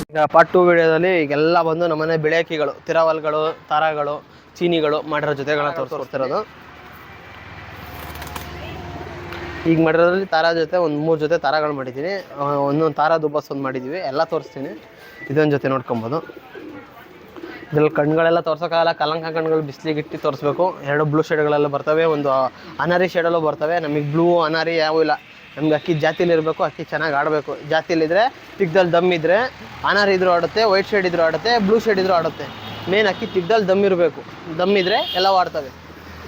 ಈಗ ಪಾರ್ಟ್ 2 ವಿಡಿಯೋದಲ್ಲಿ ಈಗೆಲ್ಲ ಬಂದು ನಮ್ಮನೆ ಬೆಳೆಯಕಿಗಳು, ತಿರಾವಲ್ಗಳು, ತಾರಾಗಳು, ಚೀನಿಗಳು ಮಾಡಿರೋ ಜೊತೆಗಳನ್ನ ತೋರಿಸ್ಕೊಡ್ತಿರೋದು. ಈಗ ಮಾಡಿರೋದ್ರಲ್ಲಿ ತಾರಾ ಜೊತೆ ಒಂದು 3 ಜೊತೆ ತಾರಾಗಳು ಮಾಡಿದ್ದೀನಿ. ಒಂದೊಂದು ತಾರಾ ದುಬ್ಬಸ್ ಒಂದು ಮಾಡಿದ್ದೀವಿ, ಎಲ್ಲ ತೋರಿಸ್ತೀನಿ. ಇದೊಂದು ಜೊತೆ ನೋಡ್ಕೊಬೋದು. ಇದ್ರಲ್ಲಿ ಕಣ್ಗಳೆಲ್ಲ ತೋರ್ಸೋಕ್ಕಾಗಲ್ಲ, ಕಲಂಕ ಕಣ್ಗಳು ಬಿಸಿಲಿಗೆ ಇಟ್ಟು ತೋರಿಸ್ಬೇಕು. 2 ಬ್ಲೂ ಶೇಡ್ಗಳೆಲ್ಲ ಬರ್ತವೆ, ಒಂದು ಅನಾರಿ ಶೇಡಲ್ಲೂ ಬರ್ತವೆ. ನಮಗೆ ಬ್ಲೂ ಅನಾರಿ ಯಾವೂ ಇಲ್ಲ, ನಮ್ಗೆ ಅಕ್ಕಿ ಜಾತಿಲಿ ಇರಬೇಕು, ಅಕ್ಕಿ ಚೆನ್ನಾಗಿ ಆಡಬೇಕು. ಜಾತಿಲಿದ್ದರೆ ತಿಕ್ದಲ್ಲಿ ದಮ್ ಇದ್ದರೆ ಅನಾರಿ ಇದ್ರೂ ಆಡುತ್ತೆ, ವೈಟ್ ಶೇಡ್ ಇದ್ರೂ ಆಡುತ್ತೆ, ಬ್ಲೂ ಶೇಡ್ ಇದ್ರೂ ಆಡುತ್ತೆ. ಮೇನ್ ಅಕ್ಕಿ ತಿಕ್ದಲ್ಲಿ ದಮ್ ಇರಬೇಕು, ದಮ್ ಇದ್ದರೆ ಎಲ್ಲ ಆಡ್ತವೆ.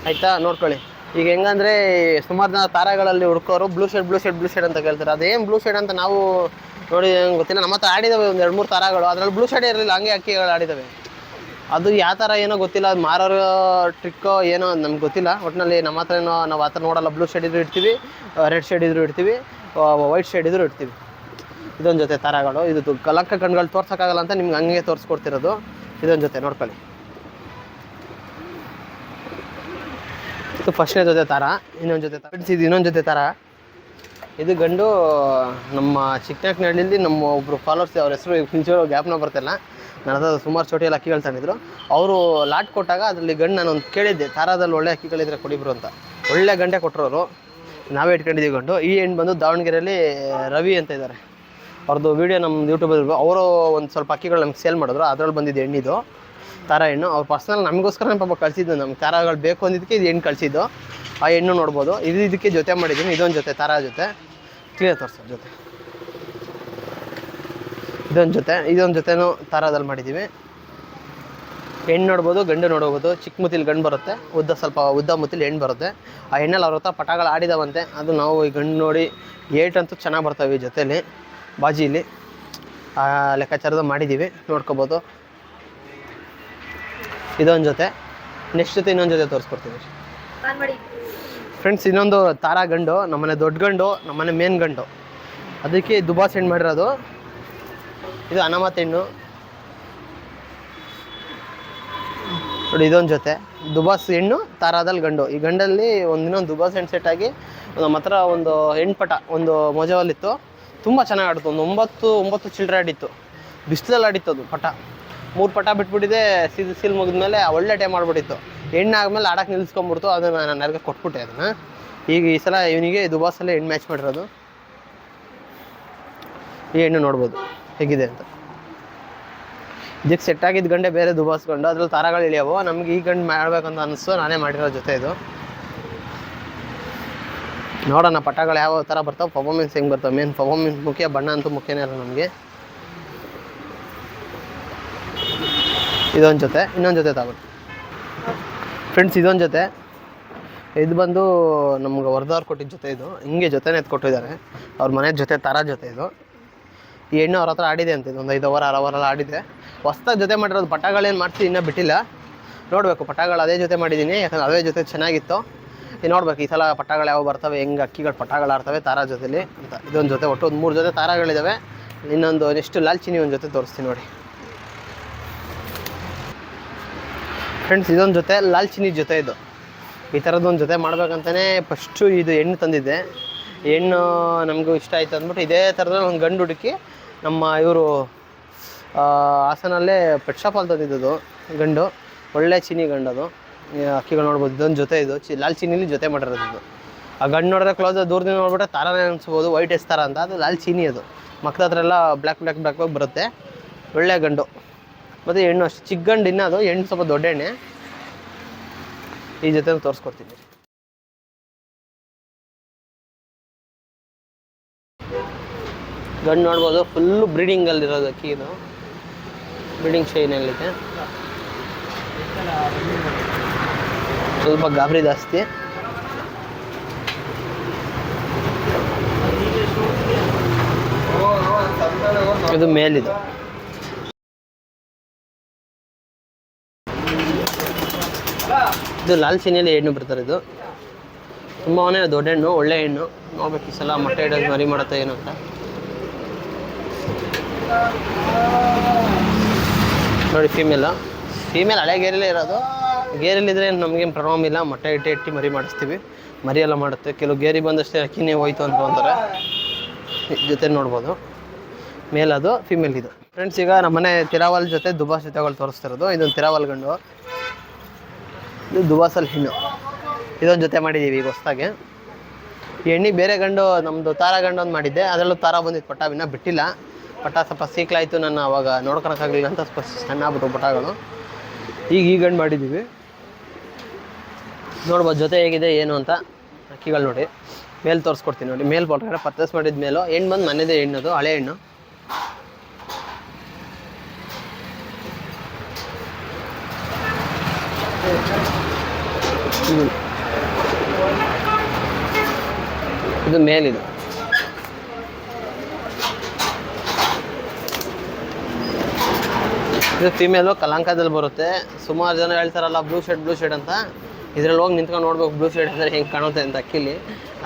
ಆಯಿತಾ, ನೋಡ್ಕೊಳ್ಳಿ. ಈಗ ಹೆಂಗಂದರೆ ಸುಮಾರು ಜನ ತಾರಾಗಳಲ್ಲಿ ಹುಡ್ಕೋರು ಬ್ಲೂ ಶೇಡ್ ಅಂತ ಕೇಳ್ತಾರೆ. ಅದೇನು ಬ್ಲೂ ಶೇಡ್ ಅಂತ ನಾವು ನೋಡಿ ಗೊತ್ತಿಲ್ಲ. ನಮ್ಮ ಹತ್ರ ಆಡಿದ್ದಾವೆ ಒಂದು 2-3 ತಾರಾಗಳು, ಅದರಲ್ಲಿ ಬ್ಲೂ ಶೇಡ್ ಇರಲಿಲ್ಲ, ಹಂಗೆ ಅಕ್ಕಿಗಳು ಆಡಿದ್ದಾವೆ. ಅದು ಯಾವ ಥರ ಏನೋ ಗೊತ್ತಿಲ್ಲ, ಅದು ಮಾರೋರು ಟ್ರಿಕ್ಕೋ ಏನೋ ನಮ್ಗೆ ಗೊತ್ತಿಲ್ಲ. ಒಟ್ಟಿನಲ್ಲಿ ನಮ್ಮ ಹತ್ರ ಏನೋ ನಾವು ಆ ಥರ ನೋಡೋಲ್ಲ. ಬ್ಲೂ ಶೇಡ್ ಇದ್ರೂ ಇಡ್ತೀವಿ, ರೆಡ್ ಶೇಡ್ ಇದ್ರೂ ಇಡ್ತೀವಿ, ವೈಟ್ ಶೇಡ್ ಇದ್ರೂ ಇಡ್ತೀವಿ. ಇದೊಂದು ಜೊತೆ ತಾರಾಗಳು. ಇದು ಕಲಂಕ ಕಣ್ಗಳು ತೋರ್ಸೋಕ್ಕಾಗಲ್ಲ ಅಂತ ನಿಮ್ಗೆ ಹಂಗೆ ತೋರಿಸ್ಕೊಡ್ತಿರೋದು. ಇದೊಂದು ಜೊತೆ ನೋಡ್ಕೊಳ್ಳಿ. ಇದು ಫಸ್ಟ್ನೇ ಜೊತೆ ತಾರ. ಇನ್ನೊಂದು ಜೊತೆ ಇದು ಇನ್ನೊಂದು ಜೊತೆ ತಾರ. ಇದು ಗಂಡು ನಮ್ಮ ಚಿಕ್ಕನಹಳ್ಳಿಯಲ್ಲಿ ನಮ್ಮ ಒಬ್ಬರು ಫಾಲೋವರ್ಸ್, ಅವ್ರ ಹೆಸರು ನಿಜವಾಗ್ಲೂ ಗ್ಯಾಪ್ನ ಬರ್ತಿಲ್ಲ. ನನ್ನ ಹತ್ರ ಸುಮಾರು ಚೋಟಿಯಲ್ಲಿ ಅಕ್ಕಿಗಳು ತಂದಿದ್ರು. ಅವರು ಲಾಟ್ ಕೊಟ್ಟಾಗ ಅದರಲ್ಲಿ ಗಂಡು ನಾನೊಂದು ಕೇಳಿದ್ದೆ, ತಾರಾದಲ್ಲಿ ಒಳ್ಳೆ ಅಕ್ಕಿಗಳಿದ್ರೆ ಕೊಡಿಬ್ರು ಅಂತ. ಒಳ್ಳೆ ಗಂಟೆ ಕೊಟ್ಟರು, ನಾವೇ ಇಟ್ಕೊಂಡಿದ್ದೀವಿ ಗಂಡು. ಈ ಹೆಣ್ಣು ಬಂದು ದಾವಣಗೆರೆಯಲ್ಲಿ ರವಿ ಅಂತ ಇದ್ದಾರೆ, ಅವ್ರದ್ದು ವೀಡಿಯೋ ನಮ್ಮ ಯೂಟ್ಯೂಬಲ್ಲಿ. ಅವರು ಒಂದು ಸ್ವಲ್ಪ ಅಕ್ಕಿಗಳು ನಮ್ಗೆ ಸೇಲ್ ಮಾಡಿದ್ರು, ಅದರಲ್ಲಿ ಬಂದಿದ್ದು ಹೆಣ್ಣಿದು ತಾರಾ ಹೆಣ್ಣು. ಅವ್ರು ಪರ್ಸ್ನಲ್ ನಮಗೋಸ್ಕರ ಪಾಪ ಕಳಿಸಿದ್ದು, ನಮ್ಗೆ ತಾರಾಗಳು ಬೇಕು ಅಂದಿದ್ದಕ್ಕೆ ಇದು ಹೆಣ್ಣು ಕಳಿಸಿದ್ದು. ಆ ಹೆಣ್ಣು ನೋಡ್ಬೋದು. ಇದಕ್ಕೆ ಜೊತೆ ಮಾಡಿದ್ದೀನಿ. ಇದೊಂದು ಜೊತೆ ತಾರಾ ಜೊತೆ ಕ್ಲಿಯರ್ ತೋರಿಸೋ ಜೊತೆ. ಇದೊಂದು ಜೊತೆನೂ ತಾರಾದಲ್ಲಿ ಮಾಡಿದ್ದೀವಿ. ಹೆಣ್ಣು ನೋಡ್ಬೋದು, ಗಂಡು ನೋಡ್ಬೋದು. ಚಿಕ್ಕ ಮುತ್ತಿಲ್ ಗಂಡು ಬರುತ್ತೆ, ಸ್ವಲ್ಪ ಉದ್ದ ಮುತ್ತಿಲ್ ಹೆಣ್ಣು ಬರುತ್ತೆ. ಆ ಹೆಣ್ಣಲ್ಲಿ ಅವ್ರ ಹತ್ರ ಪಟಾಗಳು ಆಡಿದಾವಂತೆ. ಅದು ನಾವು ಈ ಗಂಡು ನೋಡಿ ಏಟಂತೂ ಚೆನ್ನಾಗಿ ಬರ್ತವೆ ಈ ಜೊತೆಯಲ್ಲಿ, ಬಾಜಿಲಿ ಆ ಲೆಕ್ಕಾಚಾರದ ಮಾಡಿದ್ದೀವಿ, ನೋಡ್ಕೊಬೋದು. ಇದೊಂದು ಜೊತೆ. ನೆಕ್ಸ್ಟ್ ಜೊತೆ ಇನ್ನೊಂದು ಜೊತೆ ತೋರಿಸ್ಕೊಡ್ತೀನಿ ಫ್ರೆಂಡ್ಸ್. ಇನ್ನೊಂದು ತಾರಾ ಗಂಡು, ನಮ್ಮನೆ ದೊಡ್ಡ ಗಂಡು, ನಮ್ಮನೆ ಮೇನ್ ಗಂಡು. ಅದಕ್ಕೆ ದುಬಾಸ್ ಹೆಣ್ಣು ಮಾಡಿರೋದು. ಇದು ಅನಾಮತ್ ಹೆಣ್ಣು ನೋಡಿ. ಇದೊಂದು ಜೊತೆ ದುಬಾಸ್ ಹೆಣ್ಣು, ತಾರಾದಲ್ಲಿ ಗಂಡು. ಈ ಗಂಡಲ್ಲಿ ಇನ್ನೊಂದು ದುಬಾಸ್ ಹೆಣ್ಣು ಸೆಟ್ ಆಗಿ ನಮ್ಮ ಹತ್ರ ಒಂದು ಹೆಣ್ಣು ಪಟ ಒಂದು ಮೊಜವಲ್ಲಿತ್ತು. ತುಂಬ ಚೆನ್ನಾಗಿ ಆಡಿತ್ತು. ಒಂದು 9 ಚಿಲ್ಲರೆ ಆಡಿತ್ತು, ಬಿಸಿಲಲ್ಲಿ ಆಡಿತ್ತು ಅದು ಪಟ. 3 ಪಟ ಬಿಟ್ಬಿಟ್ಟಿದೆ. ಸೀಲ್ ಮುಗಿದ್ಮೇಲೆ ಒಳ್ಳೆ ಟೈಮ್ ಮಾಡಿಬಿಟ್ಟಿತ್ತು. ಹೆಣ್ಣು ಆದಮೇಲೆ ಆಡೋಕ್ಕೆ ನಿಲ್ಲಿಸ್ಕೊಂಬಿಡ್ತು. ಅದನ್ನು ನಾನು ಯಾರಿಗೆ ಕೊಟ್ಬಿಟ್ಟೆ ಅದನ್ನು. ಈಗ ಈ ಸಲ ಇವನಿಗೆ ದುಬಾಸಲ್ಲೇ ಹೆಣ್ಣು ಮ್ಯಾಚ್ ಮಾಡಿರೋದು. ಈ ಹೆಣ್ಣು ನೋಡ್ಬೋದು ಹೇಗಿದೆ ಅಂತ. ಇದಕ್ಕೆ ಸೆಟ್ ಆಗಿದ್ದ ಗಂಡೆ ಬೇರೆ ದುಬಾಸ್ ಗಂಡು, ಅದ್ರಲ್ಲಿ ತಾರಾಗಳು ಇಳಿಯವು. ನಮ್ಗೆ ಈ ಗಂಡು ಮಾಡಬೇಕಂತ ಅನಿಸ್ತು, ನಾನೇ ಮಾಡಿರೋ ಜೊತೆ ಇದು. ನೋಡೋಣ ಪಟಗಳು ಯಾವ ಥರ ಬರ್ತಾವೆ, ಪರ್ಫಾರ್ಮೆನ್ಸ್ ಹೆಂಗೆ ಬರ್ತಾವೆ. ಮೇನ್ ಪರ್ಫಾರ್ಮೆನ್ಸ್ ಮುಖ್ಯ, ಬಣ್ಣ ಅಂತೂ ಮುಖ್ಯನೇ ಅಲ್ಲ ನಮಗೆ. ಇದೊಂದು ಜೊತೆ. ಇನ್ನೊಂದು ಜೊತೆ ತಗೊಂಡು ಫ್ರೆಂಡ್ಸ್, ಇದೊಂದು ಜೊತೆ. ಇದು ಬಂದು ನಮ್ಗೆ ವರದವ್ರು ಕೊಟ್ಟಿದ್ದ ಜೊತೆ. ಇದು ಹಿಂಗೆ ಜೊತೆನೇ ಎತ್ಕೊಟ್ಟಿದ್ದಾರೆ ಅವ್ರ ಮನೆ ಜೊತೆ, ತಾರಾ ಜೊತೆ ಇದು. ಈ ಹೆಣ್ಣು ಅವ್ರ ಹತ್ರ ಆಡಿದೆ ಅಂತ. ಇದು ಒಂದು 5 ಓವರ್ 6 ಓವರೆಲ್ಲ ಆಡಿದೆ. ಹೊಸ್ದಾಗಿ ಜೊತೆ ಮಾಡಿರೋದು. ಪಟಗಳೇನು ಮಾಡ್ತೀವಿ ಇನ್ನೂ ಬಿಟ್ಟಿಲ್ಲ, ನೋಡಬೇಕು. ಪಟಗಳು ಅದೇ ಜೊತೆ ಮಾಡಿದ್ದೀನಿ, ಯಾಕಂದ್ರೆ ಅದೇ ಜೊತೆ ಚೆನ್ನಾಗಿತ್ತು. ಈಗ ನೋಡ್ಬೇಕು ಈ ಸಲ ಪಟಗಳು ಯಾವ ಬರ್ತವೆ, ಹೆಂಗೆ ಅಕ್ಕಿಗಳು ಪಟಗಳು ಆಡ್ತವೆ ತಾರಾ ಜೊತೆಲಿ ಅಂತ. ಇದೊಂದು ಜೊತೆ. ಒಟ್ಟು ಒಂದು 3 ಜೊತೆ ತಾರಾಗಳಿದ್ದಾವೆ. ಇನ್ನೊಂದು ನೆಕ್ಸ್ಟ್ ಲಾಲ್ಚಿನಿ ಒಂದು ಜೊತೆ ತೋರಿಸ್ತೀನಿ ನೋಡಿ ಫ್ರೆಂಡ್ಸ್. ಇದೊಂದು ಜೊತೆ ಲಾಲ್ಚಿನಿ ಜೊತೆ. ಇದು ಈ ಥರದ್ದೊಂದು ಜೊತೆ ಮಾಡ್ಬೇಕಂತಲೇ ಫಸ್ಟು ಇದು ಹೆಣ್ಣು ತಂದಿದ್ದೆ. ಹೆಣ್ಣು ನಮಗೂ ಇಷ್ಟ ಆಯಿತು ಅಂದ್ಬಿಟ್ಟು ಇದೇ ಥರದಲ್ಲಿ ಒಂದು ಗಂಡು ಹುಡುಕಿ ನಮ್ಮ ಇವರು ಹಾಸನಲ್ಲೇ ಪೆಟ್ ಶಾಪಲ್ಲಿ ತಂದಿದ್ದು ಗಂಡು. ಒಳ್ಳೆ ಚೀನಿ ಗಂಡು ಅದು. ಅಕ್ಕಿಗಳು ನೋಡ್ಬೋದು. ಇದೊಂದು ಜೊತೆ. ಇದು ಲಾಲ್ಚಿನಿಲಿ ಜೊತೆ ಮಾಡಿರೋದು ಇದು. ಆ ಗಂಡು ನೋಡಿದ್ರೆ ಕ್ಲೋಸ್ ದೂರದಿಂದ ನೋಡ್ಬಿಟ್ರೆ ತಾರಾನೇ ಅನಿಸ್ಬೋದು, ವೈಟ್ ಎಸ್ ತಾರ ಅಂತ. ಅದು ಲಾಲ್ಚಿನಿ. ಅದು ಮಕ್ಕಳ ಹತ್ರ ಎಲ್ಲ ಬ್ಲ್ಯಾಕ್ ಬರುತ್ತೆ. ಒಳ್ಳೆ ಗಂಡು. ಮತ್ತು ಹೆಣ್ಣು ಅಷ್ಟು ಚಿಕ್ಕ ಗಂಡು. ಇನ್ನೂ ಅದು ಹೆಣ್ಣು ಸ್ವಲ್ಪ ದೊಡ್ಡ ಎಣ್ಣೆ. ಈ ಜೊತೆ ತೋರಿಸ್ಕೊಡ್ತೀನಿ. ಗಂಡು ನೋಡ್ಬೋದು, ಫುಲ್ಲು ಬ್ರೀಡಿಂಗಲ್ಲಿರೋದು ಅಕ್ಕಿ. ಇದು ಬ್ರೀಡಿಂಗ್ ಶೈನಲ್ಲಿದೆ. ಸ್ವಲ್ಪ ಗಾಬರಿ ಜಾಸ್ತಿ. ಇದು ಮೇಲಿದು. ಇದು ಲಾಲ್ಚಿನಿಯಲ್ಲಿ ಹೆಣ್ಣು ಬರ್ತಾರೆ. ಇದು ತುಂಬಾ ದೊಡ್ಡ ಹೆಣ್ಣು, ಒಳ್ಳೆ ಹೆಣ್ಣು. ನೋಡ್ಬೇಕು ಈ ಸಲ ಮೊಟ್ಟೆ ಇಡೋದು ಮರಿ ಮಾಡುತ್ತೆ ಏನು ಅಂತ. ನೋಡಿ ಫೀಮೇಲ್ ಹಳೆ ಗೇರಲ್ಲೇ ಇರೋದು. ಗೇರಲ್ಲಿದ್ದರೆ ನಮಗೇನು ಪ್ರಾಬ್ಲಮ್ ಇಲ್ಲ, ಮೊಟ್ಟೆ ಇಟ್ಟು ಮರಿ ಮಾಡಿಸ್ತೀವಿ. ಮರಿ ಎಲ್ಲ ಮಾಡುತ್ತೆ. ಕೆಲವು ಗೇರಿ ಬಂದಷ್ಟೇ ಅಕ್ಕಿನೇ ಹೋಯ್ತು ಅಂತ ಅಂತಾರೆ. ಜೊತೆ ನೋಡ್ಬೋದು. ಮೇಲ್ ಅದು, ಫಿಮೇಲ್ ಇದು. ಫ್ರೆಂಡ್ಸ್, ಈಗ ನಮ್ಮನೆ ತಿರಾವಲ್ ಜೊತೆ ದುಬಾಸ್ ಜೊತೆಗಳು ತೋರಿಸ್ತಿರೋದು. ಇದೊಂದು ತಿರಾವಲ್ ಗಂಡು, ಇದು ದುಬಾಸಲ್ಲಿ ಹೆಣ್ಣು. ಇದೊಂದು ಜೊತೆ ಮಾಡಿದ್ದೀವಿ ಈಗ ಹೊಸ್ದಾಗೆ. ಈ ಹೆಣ್ಣಿಗೆ ಬೇರೆ ಗಂಡು ನಮ್ಮದು ತಾರಾ ಗಂಡು ಒಂದು ಮಾಡಿದ್ದೆ, ಅದರಲ್ಲೂ ತಾರಾ ಬಂದಿದ್ದು ಪಟ್ಟ ಇನ್ನೂ ಬಿಟ್ಟಿಲ್ಲ. ಪಟ್ಟ ಸ್ವಲ್ಪ ಸೀಕ್ಲಾಯಿತು, ನಾನು ಅವಾಗ ನೋಡ್ಕೊಳಕ್ಕಾಗಲಿಲ್ಲ ಅಂತ ಸ್ವಲ್ಪ ಸಣ್ಣ ಆಗ್ಬಿಟ್ಟು ಪಟ್ಟಗಳು. ಈಗ ಈ ಗಂಡು ಮಾಡಿದ್ದೀವಿ, ನೋಡ್ಬೋದು ಜೊತೆ ಹೇಗಿದೆ ಏನು ಅಂತ. ಅಕ್ಕಿಗಳು ನೋಡಿ, ಮೇಲ್ ತೋರಿಸ್ಕೊಡ್ತೀನಿ ನೋಡಿ. ಮೇಲ್ ಹೊರಗಡೆ ಪರ್ಚೇಸ್ ಮಾಡಿದ ಮೇಲು. ಹೆಣ್ಣು ಬಂದು ಮನೆಯದೇ ಹೆಣ್ಣದು, ಹಳೆ ಹೆಣ್ಣು. ಇದು ಮೇಲಿದು. ಇದು ಫಿಮೇಲು, ಕಲಂಕದಲ್ಲಿ ಬರುತ್ತೆ. ಸುಮಾರು ಜನ ಹೇಳ್ತಾರಲ್ಲ ಬ್ಲೂ ಶೇಡ್ ಅಂತ. ಇದ್ರಲ್ಲಿ ಹೋಗಿ ನಿಂತ್ಕೊಂಡು ನೋಡ್ಬೇಕು ಬ್ಲೂ ಶೇಡ್ ಅಂದರೆ ಹೆಂಗೆ ಕಾಣುತ್ತೆ ಅಂತ ಅಕ್ಕಿಲಿ.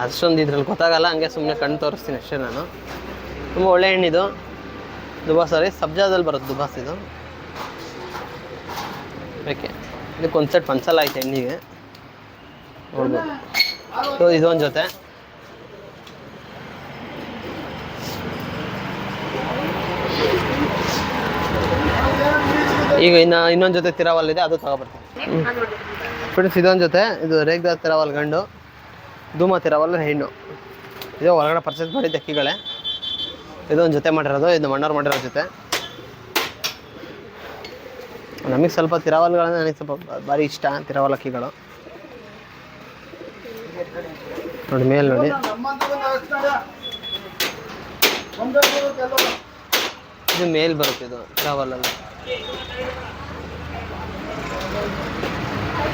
ಅಷ್ಟೊಂದು ಇದ್ರಲ್ಲಿ ಗೊತ್ತಾಗಲ್ಲ, ಹಂಗೆ ಸುಮ್ಮನೆ ಕಣ್ಣು ತೋರಿಸ್ತೀನಿ ಅಷ್ಟೇ ನಾನು. ತುಂಬ ಒಳ್ಳೆ ಹೆಣ್ಣಿದು, ದುಬಾಸ್ ಸಾರಿ ಸಬ್ಜಾದಲ್ಲಿ ಬರುತ್ತೆ ದುಬಾಸ್ ಇದು. ಓಕೆ, ಇದಕ್ಕೆ ಒಂದು ಸೆಟ್ ಪಂಚಲ್ಲ ಐತೆ ಹೆಣ್ಣಿಗೆ, ನೋಡ್ಬೋದು. ಸೊ ಇದೊಂದು ಜೊತೆ. ಈಗ ಇನ್ನೊಂದು ಜೊತೆ ತಿರಾವಲ್ ಇದೆ, ಅದು ತಗೊಬರ್ತೀನಿ. ಫ್ರೆಂಡ್ಸ್, ಇದೊಂದು ಜೊತೆ. ಇದು ರೇಗ್ದಾರ್ ತಿರಾವಲ್ ಗಂಡು, ಧೂಮ ತಿರಾವಲ್ ಹೆಣ್ಣು. ಇದು ಹೊರಗಡೆ ಪರ್ಚೇಸ್ ಮಾಡಿದ್ದ ಅಕ್ಕಿಗಳೇ. ಇದೊಂದು ಜೊತೆ ಮಾಡಿರೋದು, ಇದು ಮಣ್ಣವ್ರು ಮಾಡಿರೋ ಜೊತೆ. ನಮಗೆ ಸ್ವಲ್ಪ ತಿರಾವಲ್ಗಳನ್ನ ನನಗೆ ಸ್ವಲ್ಪ ಭಾರಿ ಇಷ್ಟ, ತಿರಾವಲ್ ಅಕ್ಕಿಗಳು. ನೋಡಿ ಮೇಲೆ ನೋಡಿ, ಇದು ಮೇಲ್ ಬರುತ್ತೆ. ಇದು ತಿರಾವಲಲ್ಲಿ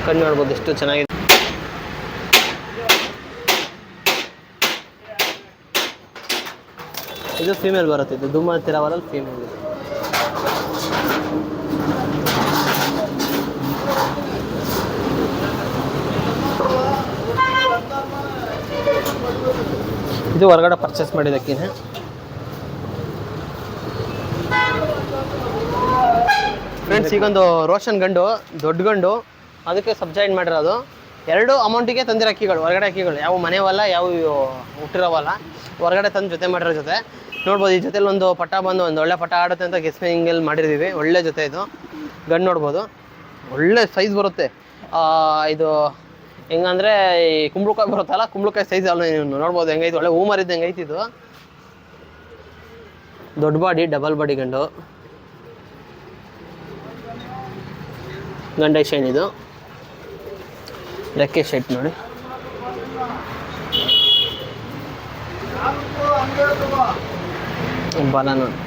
ಕಣ್ಣು ನೋಡ್ಬೋದು ಎಷ್ಟು ಚೆನ್ನಾಗಿದೆ. ಇದು ಫೀಮೇಲ್ ಬರುತ್ತೆ, ಇದು ಧೂಮ ತಿರಾವಲಲ್ಲಿ ಫೀಮೇಲ್ ಇದು. ಇದು ಹೊರಗಡೆ ಪರ್ಚೇಸ್ ಮಾಡಿದ್ದಕ್ಕಿನೇ. ಫ್ರೆಂಡ್ಸ್, ಈಗೊಂದು ರೋಷನ್ ಗಂಡು, ದೊಡ್ಡ ಗಂಡು, ಅದಕ್ಕೆ ಸಬ್ಜಾಯಿನ್ ಮಾಡಿರೋದು. ಎರಡು ಅಮೌಂಟಿಗೆ ತಂದಿರೋ ಅಕ್ಕಿಗಳು, ಹೊರಗಡೆ ಅಕ್ಕಿಗಳು. ಯಾವ ಮನೆವಲ್ಲ, ಯಾವ ಹುಟ್ಟಿರೋವಲ್ಲ, ಹೊರಗಡೆ ತಂದು ಜೊತೆ ಮಾಡಿರೋ ಜೊತೆ. ನೋಡ್ಬೋದು ಈ ಜೊತೆಲಿ ಒಂದು ಪಟ್ಟ ಬಂದು ಒಂದು ಒಳ್ಳೆ ಪಟ್ಟ ಆಡುತ್ತೆ ಅಂತ ಗೆಸ್ಮಿಂಗಲ್ಲಿ ಮಾಡಿದ್ದೀವಿ. ಒಳ್ಳೆ ಜೊತೆ ಇದು, ಗಂಡು ನೋಡ್ಬೋದು, ಒಳ್ಳೆ ಸೈಜ್ ಬರುತ್ತೆ. ಇದು ಹೆಂಗಂದರೆ ಈ ಕುಂಬಳಕಾಯಿ ಬರುತ್ತಲ್ಲ, ಕುಂಬಳಕಾಯಿ ಸೈಜ್ ಅಲ್ಲ, ನೀವು ನೋಡ್ಬೋದು ಹೆಂಗೈತೆ, ಒಳ್ಳೆ ಹೂಮರಿದ್ದು ಹೆಂಗೈತೆ ಇದು. ದೊಡ್ಡ ಬಾಡಿ, ಡಬಲ್ ಬಾಡಿ ಗಂಡು, ಗಂಡ ಶೈನ್. ಇದು ರೆಕ್ಕೆ ಶೈಟ್ ನೋಡಿ, ಬಾಲ ನೋಡಿ.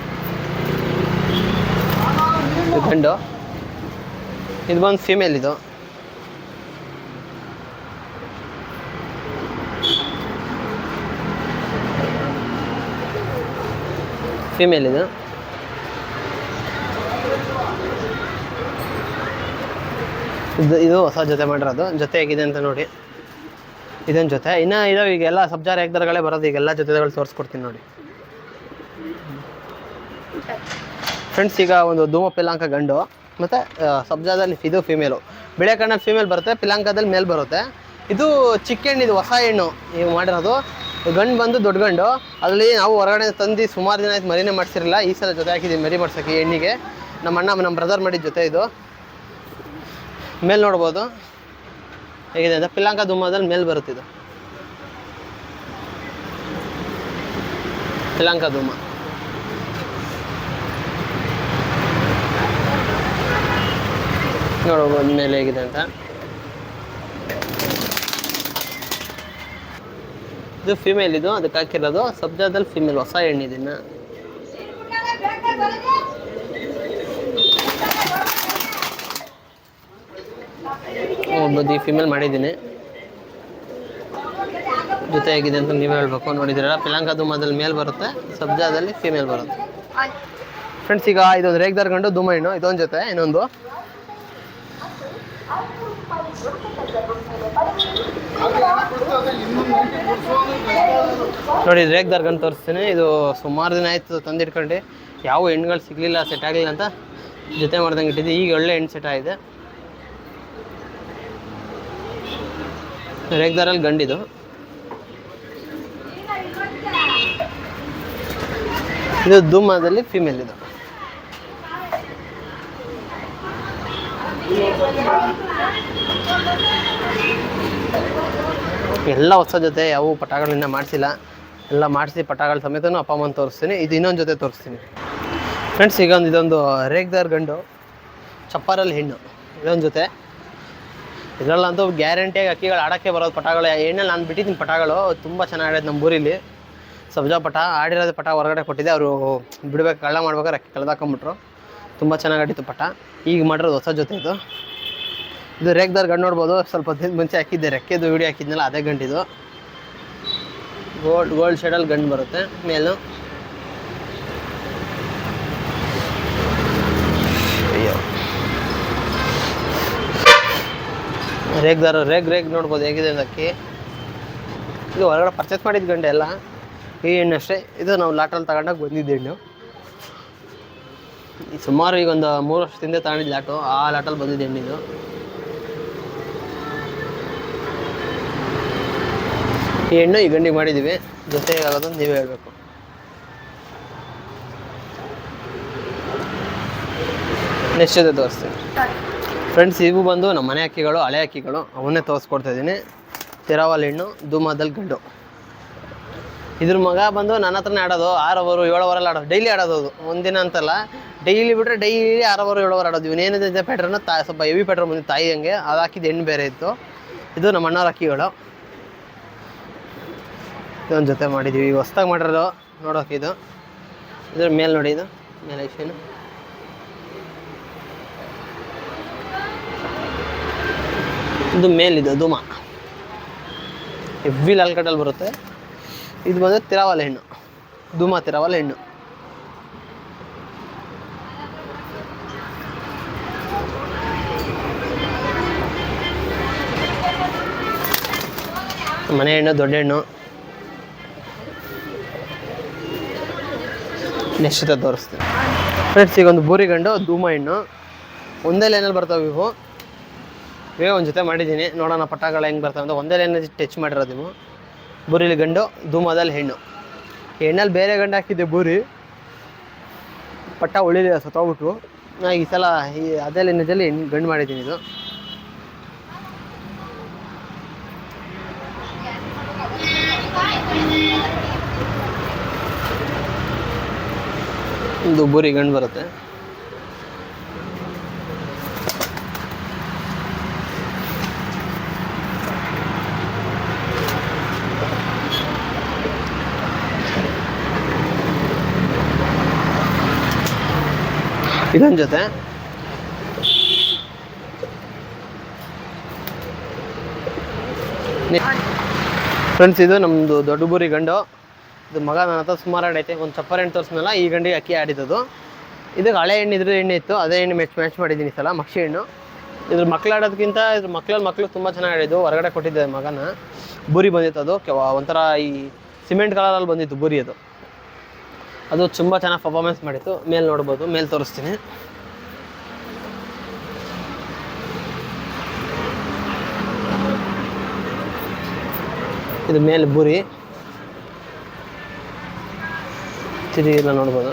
ಇದು ಗಂಡು, ಇದು ಬಂದು ಫೀಮೇಲ್. ಇದು ಫೀಮೇಲ್. ಇದು ಹೊಸ ಜೊತೆ ಮಾಡಿರೋದು. ಜೊತೆ ಹೇಗಿದೆ ಅಂತ ನೋಡಿ. ಇದೊಂದು ಜೊತೆ. ಇನ್ನು ಇದಾವೆ ಈಗೆಲ್ಲ ಸಬ್ಜಾರ್ ಏಕದರಗಳೇ ಬರೋದು, ಈಗೆಲ್ಲ ಜೊತೆಗಳು ತೋರಿಸ್ಕೊಡ್ತೀನಿ ನೋಡಿ. ಫ್ರೆಂಡ್ಸ್, ಈಗ ಒಂದು ಧೂಮ ಪಿಲಾಂಕ ಗಂಡು, ಮತ್ತು ಸಬ್ಜಾದಲ್ಲಿ ಇದು ಫೀಮೇಲು. ಬಿಳೆ ಕಣ್ಣಲ್ಲಿ ಫೀಮೇಲ್ ಬರುತ್ತೆ, ಪಿಲಾಂಕದಲ್ಲಿ ಮೇಲ್ ಬರುತ್ತೆ. ಇದು ಚಿಕ್ಕ ಹೆಣ್ಣು, ಇದು ಹೊಸ ಹೆಣ್ಣು ಈಗ ಮಾಡಿರೋದು. ಗಂಡು ಬಂದು ದೊಡ್ಡ ಗಂಡು. ಅದರಲ್ಲಿ ನಾವು ಹೊರಗಡೆ ತಂದು ಸುಮಾರು ದಿನ ಆಯ್ತು ಮರಿನೇ ಮಾಡಿಸಿರಲಿಲ್ಲ. ಈ ಸಲ ಜೊತೆ ಹಾಕಿದ್ದೀವಿ ಮರಿ ಮಾಡ್ಸೋಕ್ಕೆ ಹೆಣ್ಣಿಗೆ. ನಮ್ಮ ಬ್ರದರ್ ಮಾಡಿದ ಜೊತೆ ಇದು. ಮೇಲ್ ನೋಡ್ಬೋದು ಹೇಗಿದೆ ಅಂತ. ಪಿಲಾಂಕ ಧೂಮದಲ್ಲಿ ಮೇಲ್ ಬರುತ್ತಿದ್ದು, ಪಿಲಾಂಕ ಧೂಮ. ನೋಡ್ಬೋದು ಮೇಲೆ ಹೇಗಿದೆ ಅಂತ. ಇದು ಫಿಮೇಲ್. ಇದು ಅದಕ್ಕೆ ಹಾಕಿರೋದು ಸಬ್ಜಾದಲ್ಲಿ ಫಿಮೇಲ್, ಹೊಸ ಹೆಣ್ಣಿದಿನ. ನೋಡ್ಬೋದು ಈ ಫಿಮೇಲ್ ಮಾಡಿದ್ದೀನಿ. ಜೊತೆ ಹೇಗಿದೆ ಅಂತ ನೀವೇ ಹೇಳ್ಬೇಕು. ನೋಡಿದ್ದೀರಲ್ಲ, ಪಿಲಾಂಕ ಧೂಮದಲ್ಲಿ ಮೇಲ್ ಬರುತ್ತೆ, ಸಬ್ಜಾದಲ್ಲಿ ಫಿಮೇಲ್ ಬರುತ್ತೆ. ಫ್ರೆಂಡ್ಸ್, ಈಗ ಇದೊಂದು ರೇಗ್ದಾರ್ ಗಂಡು, ಧೂಮ ಹೆಣ್ಣು. ಇದೊಂದು ಜೊತೆ. ಇನ್ನೊಂದು ನೋಡಿ, ರೇಗ್ದಾರ್ ಗಂಡು ತೋರಿಸ್ತೀನಿ. ಇದು ಸುಮಾರು ದಿನ ಆಯಿತು ತಂದಿಟ್ಕೊಂಡು, ಯಾವ ಹೆಣ್ಣುಗಳು ಸಿಗಲಿಲ್ಲ, ಸೆಟ್ ಆಗಲಿಲ್ಲ ಅಂತ ಜೊತೆ ಮಾಡ್ದಂಗೆ ಇಟ್ಟಿದ್ದೆ. ಈಗ ಒಳ್ಳೆ ಹೆಣ್ಣು ಸೆಟ್ ಆಗಿದೆ. ರೇಗ್ದಾರಲ್ಲಿ ಗಂಡಿದು. ಇದು ಧೂಮದಲ್ಲಿ ಫಿಮೇಲ್ ಇದು. ಎಲ್ಲ ಹೊಸ ಜೊತೆ ಯಾವ ಪಟಾಗಳಿಂದ ಮಾಡಿಸಿಲ್ಲ, ಎಲ್ಲ ಮಾಡಿಸಿ ಪಟಾಗಳ ಸಮೇತನೂ ಅಪ್ಪ ಅಮ್ಮನ ತೋರಿಸ್ತೀನಿ. ಇದು ಇನ್ನೊಂದು ಜೊತೆ ತೋರಿಸ್ತೀನಿ ಫ್ರೆಂಡ್ಸ್. ಈಗ ಇದೊಂದು ರೇಗ್ದಾರ್ ಗಂಡು, ಚಪ್ಪರಲ್ಲಿ ಹೆಣ್ಣು, ಇದೊಂದು ಜೊತೆ. ಇದರಲ್ಲಂತೂ ಗ್ಯಾರಂಟಿಯಾಗಿ ಅಕ್ಕಿಗಳು ಆಡೋಕ್ಕೆ ಬರೋದು ಪಟಾಗಳು. ಎಣ್ಣೆಲ್ಲಿ ನಾನು ಬಿಟ್ಟಿದ್ದೀನಿ ಪಟಾಗಳು, ತುಂಬ ಚೆನ್ನಾಗಿ ಆಡೋದು ನಮ್ಮ ಊರಲ್ಲಿ. ಸಬ್ಜಾ ಪಟ ಆಡಿರೋದು ಪಟ ಹೊರಗಡೆ ಕೊಟ್ಟಿದ್ದೆ, ಅವರು ಬಿಡ್ಬೇಕು ಕಳ್ಳ ಮಾಡ್ಬೇಕಾದ್ರೆ ಅಕ್ಕಿ ಕಳೆದಾಕೊಂಬಿಟ್ರು. ತುಂಬ ಚೆನ್ನಾಗಿ ಆಡಿತ್ತು ಪಟ. ಈಗ ಮಾಡಿರೋದು ಹೊಸ ಜೊತೆ ಇದು. ಇದು ರೇಗ್ದಾರ್ ಗಂಡು ನೋಡ್ಬೋದು. ಸ್ವಲ್ಪ ದಿನ ಮುಂಚೆ ಹಾಕಿದ್ದೆ, ರೆಕ್ಕೆದು ವೀಡಿಯೋ ಹಾಕಿದ್ನಲ್ಲ ಅದೇ ಗಂಟಿದು. ಗೋಲ್ಡ್ ಶೇಡಲ್ಲಿ ಗಂಡು ಬರುತ್ತೆ ಮೇಲು. ಅಯ್ಯೋ ರೇಗ್ ನೋಡ್ಬೋದು ಹೇಗಿದೆ ಅಕ್ಕಿ. ಇದು ಹೊರಗಡೆ ಪರ್ಚೇಸ್ ಮಾಡಿದ ಗಂಡು ಎಲ್ಲ. ಈ ಹೆಣ್ಣು ಅಷ್ಟೇ, ಇದು ನಾವು ಲಾಟಲ್ಲಿ ತಗೊಂಡಾಗ ಬಂದಿದ್ದ ಹೆಣ್ಣು. ಸುಮಾರು ಈಗ ಒಂದು 3 ವರ್ಷದಿಂದ ತಗೊಂಡಿದ್ದು ಲಾಟು, ಆ ಲಾಟಲ್ಲಿ ಬಂದಿದ್ದ ಹೆಣ್ಣಿದು. ಈ ಹೆಣ್ಣು ಈ ಗಂಡಿಗೆ ಮಾಡಿದ್ದೀವಿ. ಜೊತೆ ಹೇಗಾಗೋದು ನೀವೇ ಹೇಳಬೇಕು. ನೆಕ್ಸ್ಟ್ ಜೊತೆ ತೋರಿಸ್ತೀನಿ ಫ್ರೆಂಡ್ಸ್. ಇವು ಬಂದು ನಮ್ಮ ಮನೆ ಅಕ್ಕಿಗಳು, ಹಳೆ ಅಕ್ಕಿಗಳು, ಅವನ್ನೇ ತೋರಿಸ್ಕೊಡ್ತಾ ಇದ್ದೀನಿ. ತಿರಾವಲ್ ಹೆಣ್ಣು, ಧೂಮದಲ್ಲಿ ಗಂಡು. ಇದ್ರ ಮಗ ಬಂದು ನನ್ನ ಹತ್ರನೇ ಆಡೋದು. 6 ಓವರ್ 7 ಓವರಲ್ಲಿ ಆಡೋದು, ಡೈಲಿ ಆಡೋದು. ಅದು ಒಂದಿನ ಅಂತಲ್ಲ, ಡೈಲಿ ಬಿಟ್ಟರೆ ಡೈಲಿ 6 ಓವರ್ 7 ಓವರ್ ಆಡೋದು. ಇವನೇನಿದೆ ಪ್ಯಾಟ್ರನ್ ಸ್ವಲ್ಪ ಹೆವಿ ಪ್ಯಾಟ್ರನ್ ಬಂದಿತ್ತು ತಾಯಿ ಹಂಗೆ, ಅದು ಹಾಕಿದ್ದು ಹೆಣ್ಣು ಬೇರೆ ಇತ್ತು. ಇದು ನಮ್ಮ ಅಣ್ಣವ್ರ ಅಕ್ಕಿಗಳು. ಇದೊಂದು ಜೊತೆ ಮಾಡಿದ್ದೀವಿ, ಈಗ ಹೊಸ್ದಾಗಿ ಮಾಡಿರೋದು ನೋಡೋಕೆ. ಇದು ಇದ್ರ ಮೇಲೆ ನೋಡಿ, ಇದು ಮೇಲೆ ಐಶೇನು. ಇದು ಮೇಲಿದು ಧೂಮ, ಹೆವಿ ಲಾಲ್ ಕಟ್ಟಲ್ಲಿ ಬರುತ್ತೆ. ಇದು ಬಂದರೆ ತಿರಾವಲ್ ಹೆಣ್ಣು, ಧೂಮ ತಿರಾವಲ್ ಹೆಣ್ಣು. ಮನೆ ಹೆಣ್ಣು, ದೊಡ್ಡ ಹೆಣ್ಣು. ನೆಕ್ಸ್ಟ್ ಜೊತೆ ತೋರಿಸ್ತೀನಿ ಫ್ರೆಂಡ್ಸ್. ಈಗ ಒಂದು ಬೂರಿ ಗಂಡು, ಧೂಮ ಹೆಣ್ಣು. ಒಂದೇ ಲೈನಲ್ಲಿ ಬರ್ತಾವೆ ಇವು. ಇವೇ ಒಂದು ಜೊತೆ ಮಾಡಿದ್ದೀನಿ, ನೋಡೋಣ ಪಟಾಗಳು ಹೆಂಗೆ ಬರ್ತಾವೆ ಅಂತ. ಒಂದೇ ಲೈನಲ್ಲಿ ಟಚ್ ಮಾಡಿರೋದು ಇವು. ಬೂರಿಲಿ ಗಂಡು, ಧೂಮದಲ್ಲಿ ಹೆಣ್ಣು. ಹೆಣ್ಣಲ್ಲಿ ಬೇರೆ ಗಂಡು ಹಾಕಿದ್ದೆ ಬೂರಿ, ಪಟ್ಟ ಉಳಿಲಿಲ್ಲ, ಸತ್ತೋಗ್ಬಿಟ್ರು. ಈ ಸಲ ಅದೇ ಲೈನಲ್ಲಿ ಗಂಡು ಮಾಡಿದ್ದೀನಿ. ಇದು ಬೂರಿ ಗಂಡು ಬರುತ್ತೆ. ಇದೊಂದು ಜೊತೆ. ಫ್ರೆಂಡ್ಸ್, ಇದು ನಮ್ಮದು ದೊಡ್ಡ ಬೂರಿ ಗಂಡು. ಇದು ಮಗ ನನ್ನ ಹತ್ರ ಸುಮಾರು ಆಡೈತೆ. ಒಂದು ಚಪ್ಪರ್ ಹೆಣ್ಣು ತೋರಿಸ್ನಲ್ಲ, ಈ ಗಂಡಿಗೆ ಅಕ್ಕಿ ಆಡಿದ್ದು. ಇದಕ್ಕೆ ಹಳೆ ಹೆಣ್ಣು, ಇದ್ರ ಎಣ್ಣೆ ಇತ್ತು, ಅದೇ ಎಣ್ಣೆ ಮ್ಯಾಚ್ ಮಾಡಿದ್ದೀನಿ ಸಲ, ಮಕ್ಷಿ ಹೆಣ್ಣು. ಇದ್ರ ಮಕ್ಳು ಆಡೋದಕ್ಕಿಂತ ಇದ್ರ ಮಕ್ಕಳು ತುಂಬ ಚೆನ್ನಾಗಿ ಆಡಿದ್ದು. ಹೊರಗಡೆ ಕೊಟ್ಟಿದ್ದೆ ಮಗನ. ಬೂರಿ ಬಂದಿತ್ತು, ಅದು ಒಂಥರ ಈ ಸಿಮೆಂಟ್ ಕಲರಲ್ಲಿ ಬಂದಿತ್ತು ಬೂರಿ. ಅದು ತುಂಬ ಚೆನ್ನಾಗಿ ಪರ್ಫಾರ್ಮೆನ್ಸ್ ಮಾಡಿತ್ತು. ಮೇಲೆ ನೋಡ್ಬೋದು, ಮೇಲೆ ತೋರಿಸ್ತೀನಿ. ಇದು ಮೇಲೆ ಬೂರಿ, ತಿರುಗಿ ಎಲ್ಲ ನೋಡ್ಬೋದು.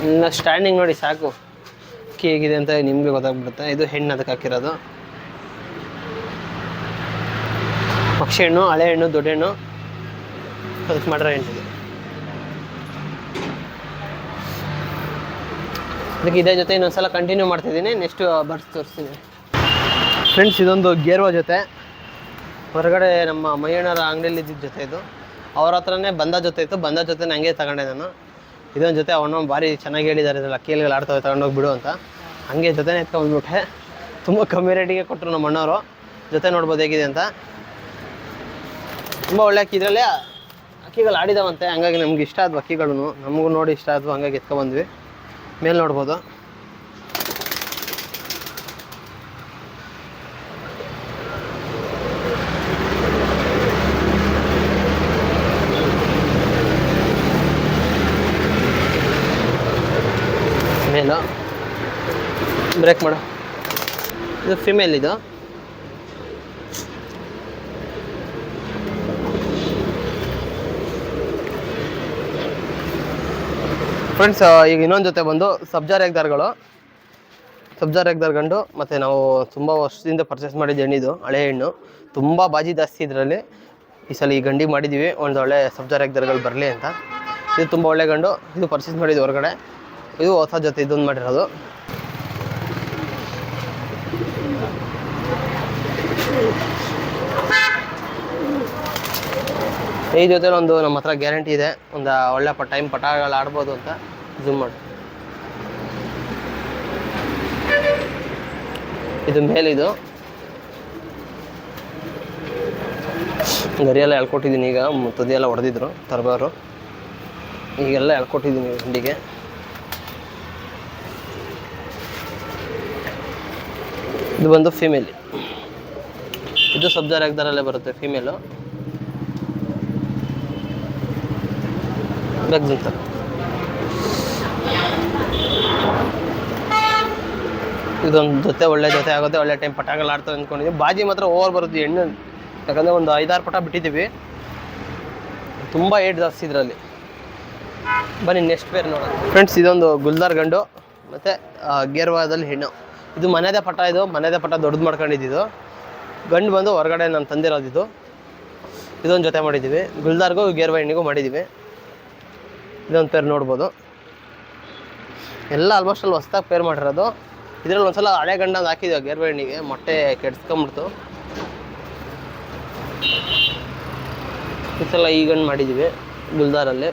ಇನ್ನು ಸ್ಟ್ಯಾಂಡಿಂಗ್ ನೋಡಿ ಸಾಕು, ಅಕ್ಕಿ ಹೇಗಿದೆ ಅಂತ ನಿಮಗೆ ಗೊತ್ತಾಗ್ಬಿಡುತ್ತೆ. ಇದು ಹೆಣ್ಣು ಅದಕ್ಕೆ ಹಾಕಿರೋದು. ಪಕ್ಷಿ ಹೆಣ್ಣು, ಹಳೆ ಹೆಣ್ಣು, ದೊಡ್ಡ ಹೆಣ್ಣು, ಅದಕ್ಕೆ ಮಾಡಿರೋ ಹೆಣ್ಣಿದೆ. ಅದಕ್ಕೆ ಇದೇ ಜೊತೆ ಇನ್ನೊಂದ್ಸಲ ಕಂಟಿನ್ಯೂ ಮಾಡ್ತಿದ್ದೀನಿ. ನೆಕ್ಸ್ಟ್ ಬರ್ಸ್ ತೋರಿಸ್ತೀನಿ ಫ್ರೆಂಡ್ಸ್. ಇದೊಂದು ಗೇರ್ವ ಜೊತೆ, ಹೊರಗಡೆ ನಮ್ಮ ಮೈಯಣ್ಣರ ಅಂಗಡಿಯಲ್ಲಿ ಇದ್ದಿದ್ದ ಜೊತೆ ಇದು. ಅವ್ರ ಹತ್ರನೇ ಬಂದ ಜೊತೆ ಇತ್ತು, ಬಂದ ಜೊತೆ ನನಗೆ ತಗೊಂಡೆ ನಾನು. ಇದೊಂದು ಜೊತೆ ಅವನು ಭಾರಿ ಚೆನ್ನಾಗಿ ಹೇಳಿದ್ದಾರೆ, ಇದೆಲ್ಲ ಅಕ್ಕಿಯಲ್ಲಿ ಆಡ್ತವೆ ತಗೊಂಡೋಗಿ ಬಿಡು ಅಂತ. ಹಂಗೆ ಜೊತೆನೇ ಎತ್ಕೊಂಡ್ಬಿಟ್ಟೆ. ತುಂಬ ಕಮ್ಮಿ ರೇಟಿಗೆ ಕೊಟ್ಟರು ನಮ್ಮ ಅಣ್ಣವರು. ಜೊತೆ ನೋಡ್ಬೋದು ಹೇಗಿದೆ ಅಂತ. ತುಂಬ ಒಳ್ಳೆ ಅಕ್ಕಿ. ಇದರಲ್ಲೇ ಅಕ್ಕಿಗಳು ಆಡಿದಾವಂತೆ, ಹಂಗಾಗಿ ನಮ್ಗೆ ಇಷ್ಟ ಆದ್ವು ಅಕ್ಕಿಗಳು, ನಮಗೂ ನೋಡಿ ಇಷ್ಟ ಆದ್ವು, ಹಂಗಾಗಿ ಎತ್ಕೊಂಡ್ಬಂದ್ವಿ. ಮೇಲೆ ನೋಡ್ಬೋದು. ಮೇಲು ಬ್ರೇಕ್ ಮಾಡು. ಇದು ಫಿಮೇಲ್. ಇದು ಫ್ರೆಂಡ್ಸ್ ಈಗ ಇನ್ನೊಂದು ಜೊತೆ ಬಂದು ಸಬ್ಜಾ ರೇಗ್ದಾರ್ಗಳು. ಸಬ್ಜಾ ರೇಗ್ದಾರ್ ಗಂಡು ಮತ್ತು ನಾವು ತುಂಬ ವರ್ಷದಿಂದ ಪರ್ಚೇಸ್ ಮಾಡಿದ್ದು ಹೆಣ್ಣಿದು, ಹಳೆ ಹೆಣ್ಣು. ತುಂಬ ಬಾಜಿ ಜಾಸ್ತಿ ಇದರಲ್ಲಿ. ಈ ಸಲ ಈ ಗಂಡಿಗೆ ಮಾಡಿದ್ದೀವಿ ಒಂದು ಒಳ್ಳೆ ಸಬ್ಜಾ ರೇಗ್ದಾರ್ಗಳು ಬರಲಿ ಅಂತ. ಇದು ತುಂಬ ಒಳ್ಳೆ ಗಂಡು. ಇದು ಪರ್ಚೇಸ್ ಮಾಡಿದ್ದು ಹೊರಗಡೆ. ಇದು ಹೊಸ ಜೊತೆ ಇದೊಂದು ಮಾಡಿರೋದು. ಈ ಜೊತೆ ಒಂದು ನಮ್ಮ ಹತ್ರ ಗ್ಯಾರಂಟಿ ಇದೆ, ಒಂದು ಒಳ್ಳೆ ಟೈಮ್ ಪಟಾಗಳು ಆಡ್ಬೋದು ಅಂತ. ಝೂಮ್ ಮಾಡಿ. ಇದು ಮೇಲಿದು ಗರಿಯೆಲ್ಲ ಎಳ್ಕೊಟ್ಟಿದ್ದೀನಿ. ಈಗ ತುದಿಯೆಲ್ಲ ಹೊಡೆದಿದ್ರು ತರಬಾರು, ಈಗೆಲ್ಲ ಎಳ್ಕೊಟ್ಟಿದ್ದೀನಿ ಗಂಡಿಗೆ. ಇದು ಬಂದು ಫೀಮೇಲಿ. ಇದು ಸಬ್ಜಾ ರೇಗ್ದಾರಲ್ಲೇ ಬರುತ್ತೆ ಫೀಮೇಲು. ಅಂತ ಇದೊಂದು ಜೊತೆ ಒಳ್ಳೆ ಜೊತೆ ಆಗುತ್ತೆ, ಒಳ್ಳೆ ಟೈಮ್ ಪಟಾಗಳು ಆಡ್ತಾರೆ ಅಂದ್ಕೊಂಡಿದ್ದೀವಿ. ಬಾಜಿ ಮಾತ್ರ ಓವರ್ ಬರುತ್ತೆ ಹೆಣ್ಣು, ಯಾಕಂದರೆ ಒಂದು 5-6 ಪಟ ಬಿಟ್ಟಿದ್ದೀವಿ. ತುಂಬ ಏಟ್ ಜಾಸ್ತಿ ಇದರಲ್ಲಿ. ಬನ್ನಿ ನೆಕ್ಸ್ಟ್ ಪೇರ್ ನೋಡೋಣ ಫ್ರೆಂಡ್ಸ್. ಇದೊಂದು ಗುಲ್ದಾರ್ ಗಂಡು ಮತ್ತು ಗೇರ್ವಾದಲ್ಲಿ ಹೆಣ್ಣು. ಇದು ಮನೆಯದೇ ಪಟ, ಇದು ಮನೆಯದೇ ಪಟ ದೊಡ್ಡದು ಮಾಡ್ಕೊಂಡಿದ್ದು. ಗಂಡು ಬಂದು ಹೊರಗಡೆ ನಾನು ತಂದಿರೋದಿದ್ದು. ಇದೊಂದು ಜೊತೆ ಮಾಡಿದ್ದೀವಿ, ಗುಲ್ದಾರ್ಗೂ ಗೇರ್ವಾ ಹೆಣ್ಣಿಗೂ ಮಾಡಿದ್ದೀವಿ. ಇದೊಂದು ಪೇರ್ ನೋಡ್ಬೋದು. ಎಲ್ಲ ಆಲ್ಮೋಸ್ಟ್ ಅಲ್ಲಿ ಹೊಸ್ದಾಗಿ ಪೇರ್ ಮಾಡಿರೋದು. ಇದರಲ್ಲಿ ಒಂದ್ಸಲ ಹಳೆ ಗಂಡ ಹಾಕಿದ್ವಿ ಗೇರ್ವಾ ಹೆಣ್ಣಿಗೆ, ಮೊಟ್ಟೆ ಕೆಡ್ಸ್ಕೊಂಬಿಡ್ತು. ಈ ಸಲ ಈ ಗಂಡು ಮಾಡಿದ್ದೀವಿ ಗುಲ್ದಾರಲ್ಲಿ.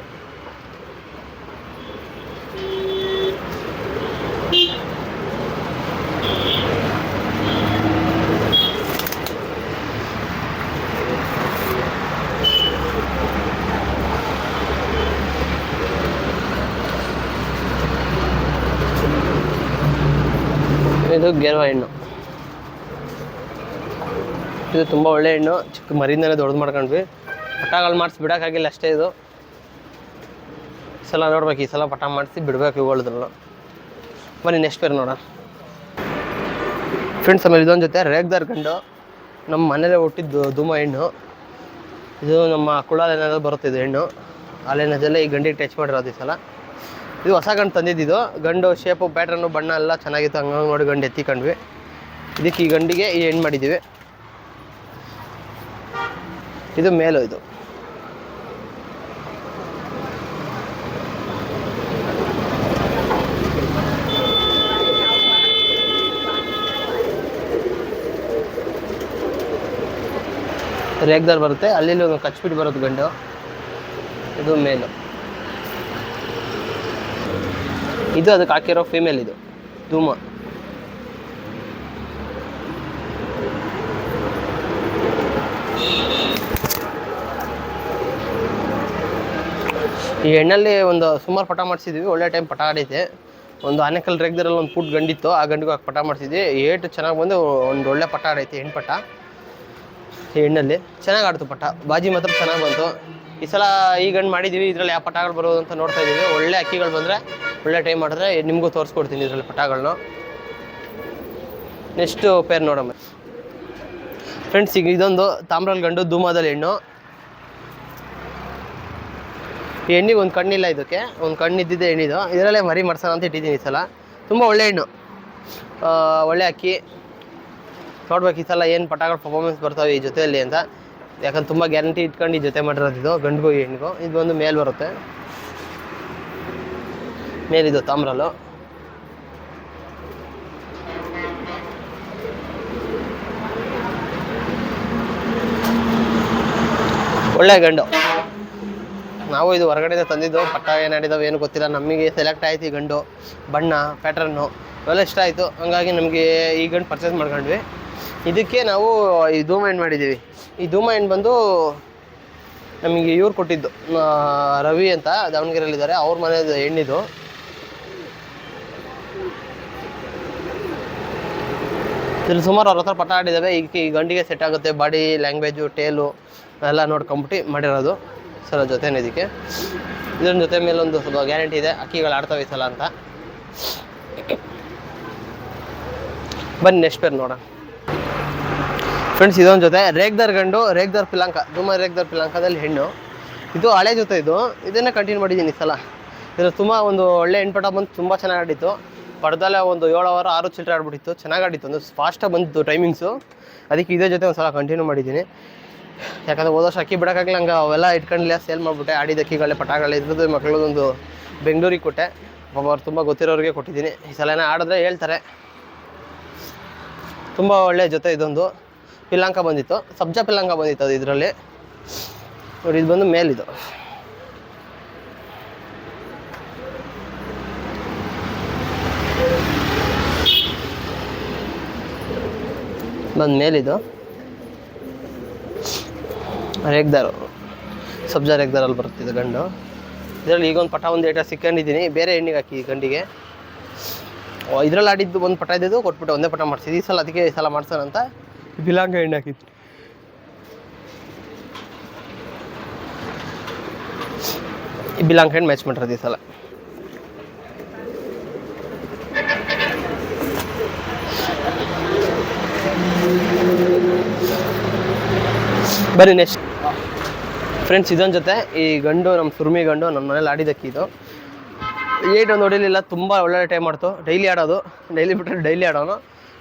ಇದು ಗೇರ್ವಾ ಹೆಣ್ಣು. ಇದು ತುಂಬ ಒಳ್ಳೆ ಹೆಣ್ಣು, ಚಿಕ್ಕ ಮರಿಂದನೇ ದೊಡ್ಡದು ಮಾಡ್ಕೊಂಡ್ವಿ. ಪಟಾಗಳು ಮಾಡಿಸಿ ಬಿಡೋಕ್ಕಾಗಿಲ್ಲ ಅಷ್ಟೇ. ಇದು ಈ ಸಲ ನೋಡ್ಬೇಕು, ಈ ಸಲ ಪಟ ಮಾಡಿಸಿ ಬಿಡಬೇಕು ಇವುಗಳದ್ರಲ್ಲ. ಬನ್ನಿ ನೆಕ್ಸ್ಟ್ ಪೇರ್ ನೋಡೋಣ ಫ್ರೆಂಡ್ಸ್. ಆಮೇಲೆ ಇದೊಂದು ಜೊತೆ ರೇಗ್ದಾರ್ ಗಂಡು, ನಮ್ಮ ಮನೇಲೇ ಹುಟ್ಟಿದ್ದು ಧೂಮ ಹೆಣ್ಣು. ಇದು ನಮ್ಮ ಕುಳಾಲೇನಾದ್ರು ಬರುತ್ತೆ ಇದು ಹೆಣ್ಣು. ಅಲ್ಲೇನದೆಲ್ಲ ಈ ಗಂಡಿಗೆ ಟಚ್ ಮಾಡಿರೋದು ಈ ಸಲ. ಇದು ಹೊಸ ಗಂಡು ತಂದಿದ್ದು. ಗಂಡು ಶೇಪು ಪ್ಯಾಟ್ರನ್ನು ಬಣ್ಣ ಎಲ್ಲ ಚೆನ್ನಾಗಿತ್ತು, ಹಂಗಾಗಿ ನೋಡಿ ಗಂಡು ಎತ್ತಿಕೊಂಡ್ವಿ. ಇದಕ್ಕೆ ಈ ಗಂಡಿಗೆ ಈ ಹೆಣ್ಣು ಮಾಡಿದ್ದೀವಿ. ಇದು ಮೇಲು. ಇದು ರೇಗ್ದಾರ್ ಬರುತ್ತೆ, ಅಲ್ಲಿ ಒಂದು ಕಚ್ಬಿಟ್ಟು ಬರುತ್ತೆ ಗಂಡು. ಇದು ಮೇಲು. ಇದು ಅದಕ್ಕೆ ಹಾಕಿರೋ ಫೀಮೇಲ್. ಇದು ಧೂಮ. ಈ ಹೆಣ್ಣಲ್ಲಿ ಒಂದು ಸುಮಾರು ಪಟ ಮಾಡಿಸಿದ್ವಿ, ಒಳ್ಳೆ ಟೈಮ್ ಪಟ ಆಡೈತೆ. ಒಂದು ಆನೆಕಲ್ ರೇಗ್ದಾರಲ್ಲಿ ಒಂದು ಪುಟ್ ಗಂಡಿತ್ತು, ಆ ಗಂಡಿಗೂ ಹಾಕಿ ಪಟ ಮಾಡಿಸಿದ್ವಿ. ಏಟು ಚೆನ್ನಾಗಿ ಬಂದು ಒಂದು ಒಳ್ಳೆ ಪಟ ಆಡೈತೆ, ಹೆಣ್ಣು ಪಟ. ಈ ಹೆಣ್ಣಲ್ಲಿ ಚೆನ್ನಾಗಿ ಆಡ್ತು ಪಟ, ಬಾಜಿ ಮಾತ್ರ ಚೆನ್ನಾಗಿ ಬಂತು. ಈ ಸಲ ಈ ಗಂಡು ಮಾಡಿದ್ದೀವಿ. ಇದರಲ್ಲಿ ಯಾವ ಪಟಾಗಳು ಬರೋದು ಅಂತ ನೋಡ್ತಾ ಇದ್ದೀವಿ. ಒಳ್ಳೆ ಅಕ್ಕಿಗಳು ಬಂದರೆ ಒಳ್ಳೆ ಟೈಮ್ ಮಾಡಿದ್ರೆ ನಿಮಗೂ ತೋರಿಸ್ಕೊಡ್ತೀನಿ ಇದರಲ್ಲಿ ಪಟಾಗಳನ್ನ. ನೆಕ್ಸ್ಟು ಪೇರ್ ನೋಡೋಣ ಫ್ರೆಂಡ್ಸ್. ಈಗ ಇದೊಂದು ತಾಮ್ರಲ್ಲಿ ಗಂಡು, ಧೂಮದಲ್ಲಿ ಹೆಣ್ಣು. ಈ ಹೆಣ್ಣಿಗೆ ಒಂದು ಕಣ್ಣಿಲ್ಲ, ಇದಕ್ಕೆ ಒಂದು ಕಣ್ಣು ಇದ್ದಿದ್ದೆ ಹೆಣ್ಣಿದು. ಇದರಲ್ಲೇ ಮರಿ ಮಾಡ್ಸೋಣ ಅಂತ ಇಟ್ಟಿದ್ದೀನಿ ಈ ಸಲ. ತುಂಬ ಒಳ್ಳೆ ಹೆಣ್ಣು, ಒಳ್ಳೆ ಅಕ್ಕಿ. ನೋಡ್ಬೇಕು ಈ ಸಲ ಏನು ಪಟಾಗಳು ಪರ್ಫಾರ್ಮೆನ್ಸ್ ಬರ್ತಾವೆ ಈ ಜೊತೆಯಲ್ಲಿ ಅಂತ. ಯಾಕಂದ್ರೆ ತುಂಬ ಗ್ಯಾರಂಟಿ ಇಟ್ಕೊಂಡು ಈ ಜೊತೆ ಮಾಡಿರೋದು ಇದು ಗಂಡಿಗೂ ಹೆಣ್ಣಿಗೂ. ಇದು ಒಂದು ಮೇಲ್ ಬರುತ್ತೆ, ಮೇಲಿದು ತಾಮ್ರಲ್ಲು. ಒಳ್ಳೆ ಗಂಡು. ನಾವು ಇದು ಹೊರಗಡೆ ತಂದಿದ್ದು. ಪಟ್ಟ ಏನಾಡಿದಾವೆ ಏನು ಗೊತ್ತಿಲ್ಲ, ನಮಗೆ ಸೆಲೆಕ್ಟ್ ಆಯ್ತು ಈ ಗಂಡು. ಬಣ್ಣ ಪ್ಯಾಟ್ರನ್ನು ಇವೆಲ್ಲ ಇಷ್ಟ ಆಯಿತು, ಹಂಗಾಗಿ ನಮಗೆ ಈ ಗಂಡು ಪರ್ಚೇಸ್ ಮಾಡ್ಕೊಂಡ್ವಿ. ಇದಕ್ಕೆ ನಾವು ಈ ಧೂಮ ಹೆಣ್ಣು ಮಾಡಿದ್ದೀವಿ. ಈ ಧೂಮ ಹೆಣ್ಣು ಬಂದು ನಮಗೆ ಇವ್ರು ಕೊಟ್ಟಿದ್ದು, ರವಿ ಅಂತ ದಾವಣಗೆರೆಯಲ್ಲಿದ್ದಾರೆ, ಅವ್ರ ಮನೆಯದು ಹೆಣ್ಣಿದು. ಇದ್ರಲ್ಲಿ ಸುಮಾರು 60 ಪಟ ಆಡಿದ್ದಾವೆ. ಈ ಗಂಡಿಗೆ ಸೆಟ್ ಆಗುತ್ತೆ, ಬಾಡಿ ಲ್ಯಾಂಗ್ವೇಜು ಟೇಲು ಎಲ್ಲ ನೋಡ್ಕೊಂಬಿಟ್ಟು ಮಾಡಿರೋದು ಸಲ ಜೊತೆನೇ. ಇದಕ್ಕೆ ಇದ್ರ ಜೊತೆ ಮೇಲೆ ಒಂದು ಸ್ವಲ್ಪ ಗ್ಯಾರಂಟಿ ಇದೆ, ಅಕ್ಕಿಗಳು ಆಡ್ತವೆ ಈ ಸಲ ಅಂತ. ಬನ್ನಿ ನೆಕ್ಸ್ಟ್ ಪೇರ್ ನೋಡೋಣ ಫ್ರೆಂಡ್ಸ್. ಇದೊಂದು ಜೊತೆ ರೇಗ್ದಾರ್ ಗಂಡು, ರೇಗ್ದಾರ್ ಪಿಲಾಂಕ, ಧೂಮ ರೇಗ್ದಾರ್ ಪಿಲಾಂಕದಲ್ಲಿ ಹೆಣ್ಣು. ಇದು ಹಳೆ ಜೊತೆ, ಇದನ್ನೇ ಕಂಟಿನ್ಯೂ ಮಾಡಿದ್ದೀನಿ ಈ ಸಲ. ಇದು ತುಂಬ ಒಂದು ಒಳ್ಳೆ ಹೆಣ್ಣು ಪಟ ಬಂದು ತುಂಬ ಚೆನ್ನಾಗಿ ಆಡಿತ್ತು. ಪಡೆದಲ್ಲೇ ಒಂದು 7 ಅವರ್ 6 ಚಿಲ್ಲರೆ ಆಡ್ಬಿಟ್ಟಿತ್ತು, ಚೆನ್ನಾಗಿ ಆಡಿತ್ತು. ಒಂದು ಫಾಸ್ಟಾಗಿ ಬಂದಿತ್ತು ಟೈಮಿಂಗ್ಸು. ಅದಕ್ಕೆ ಇದೇ ಜೊತೆ ಒಂದು ಸಲ ಕಂಟಿನ್ಯೂ ಮಾಡಿದ್ದೀನಿ. ಯಾಕಂದರೆ ಹೋದ ವರ್ಷ ಅಕ್ಕಿ ಬಿಡೋಕ್ಕಾಗಲ್ಲ, ಹಂಗೆ ಅವೆಲ್ಲ ಇಟ್ಕೊಂಡಿಲ್ಲ, ಸೇಲ್ ಮಾಡಿಬಿಟ್ಟೆ. ಆಡಿದ ಅಕ್ಕಿಗಳೇ ಪಟಾಗಳೇ ಇದ್ರದ್ದು ಮಕ್ಕಳದೊಂದು ಬೆಂಗಳೂರಿಗೆ ಕೊಟ್ಟೆ. ಅವ್ರು ತುಂಬ ಗೊತ್ತಿರೋರಿಗೆ ಕೊಟ್ಟಿದ್ದೀನಿ. ಈ ಸಲ ಆಡಿದ್ರೆ ಹೇಳ್ತಾರೆ. ತುಂಬ ಒಳ್ಳೆ ಜೊತೆ ಇದೊಂದು ಪಿಲಾಂಕ ಬಂದಿತ್ತು, ಸಬ್ಜಾ ಪಿಲಾಂಕ ಬಂದಿತ್ತು ಅದು ಇದರಲ್ಲಿ ನೋಡಿ. ಇದು ಬಂದು ಮೇಲಿದು ಮೇಲಿದು ರೇಗ್ದಾರು, ಸಬ್ಜಾ ರೇಗ್ದಾರಲ್ಲಿ ಬರುತ್ತಿದೆ ಗಂಡು. ಇದರಲ್ಲಿ ಈಗೊಂದು ಪಟ ಒಂದು ಏಟ ಸಿಕ್ಕೊಂಡಿದ್ದೀನಿ, ಬೇರೆ ಹೆಣ್ಣಿಗೆ ಹಾಕಿ ಗಂಡಿಗೆ. ಇದರಲ್ಲಿ ಆಡಿದ್ದು ಒಂದು ಪಟ ಇದ್ದಿದ್ದು ಕೊಟ್ಬಿಟ್ಟು ಒಂದೇ ಪಟ ಮಾಡಿಸಿದ್ದು. ಈ ಸಲ ಅದಕ್ಕೆ ಈ ಸಲ ಮಾಡ್ಸೋಣ ಅಂತ ಬಿಲಾಂಗ ಎಣ್ಣೆ ಹಾಕಿದ್ದು. ಈ ಬಿಲಾಂಗ ಹೆಣ್ಣು ಮ್ಯಾಚ್ ಮಾಡಿರೋದು ಈ ಸಲ. ಬನ್ನಿ ನೆಕ್ಸ್ಟ್ ಫ್ರೆಂಡ್ಸ್, ಇದೊಂದು ಜೊತೆ ಈ ಗಂಡು ನಮ್ಮ ಸುರ್ಮಿ ಗಂಡು ನಮ್ಮ ಮನೇಲಿ ಆಡಿದ್ದಕ್ಕೆ. ಇದು ಒಂದು ಹೊಡಿಲಿಲ್ಲ, ತುಂಬ ಒಳ್ಳೆ ಟೈಮ್ ಮಾಡ್ತು. ಡೈಲಿ ಆಡೋದು, ಡೈಲಿ ಬಿಟ್ಟರೆ ಡೈಲಿ ಆಡೋನು.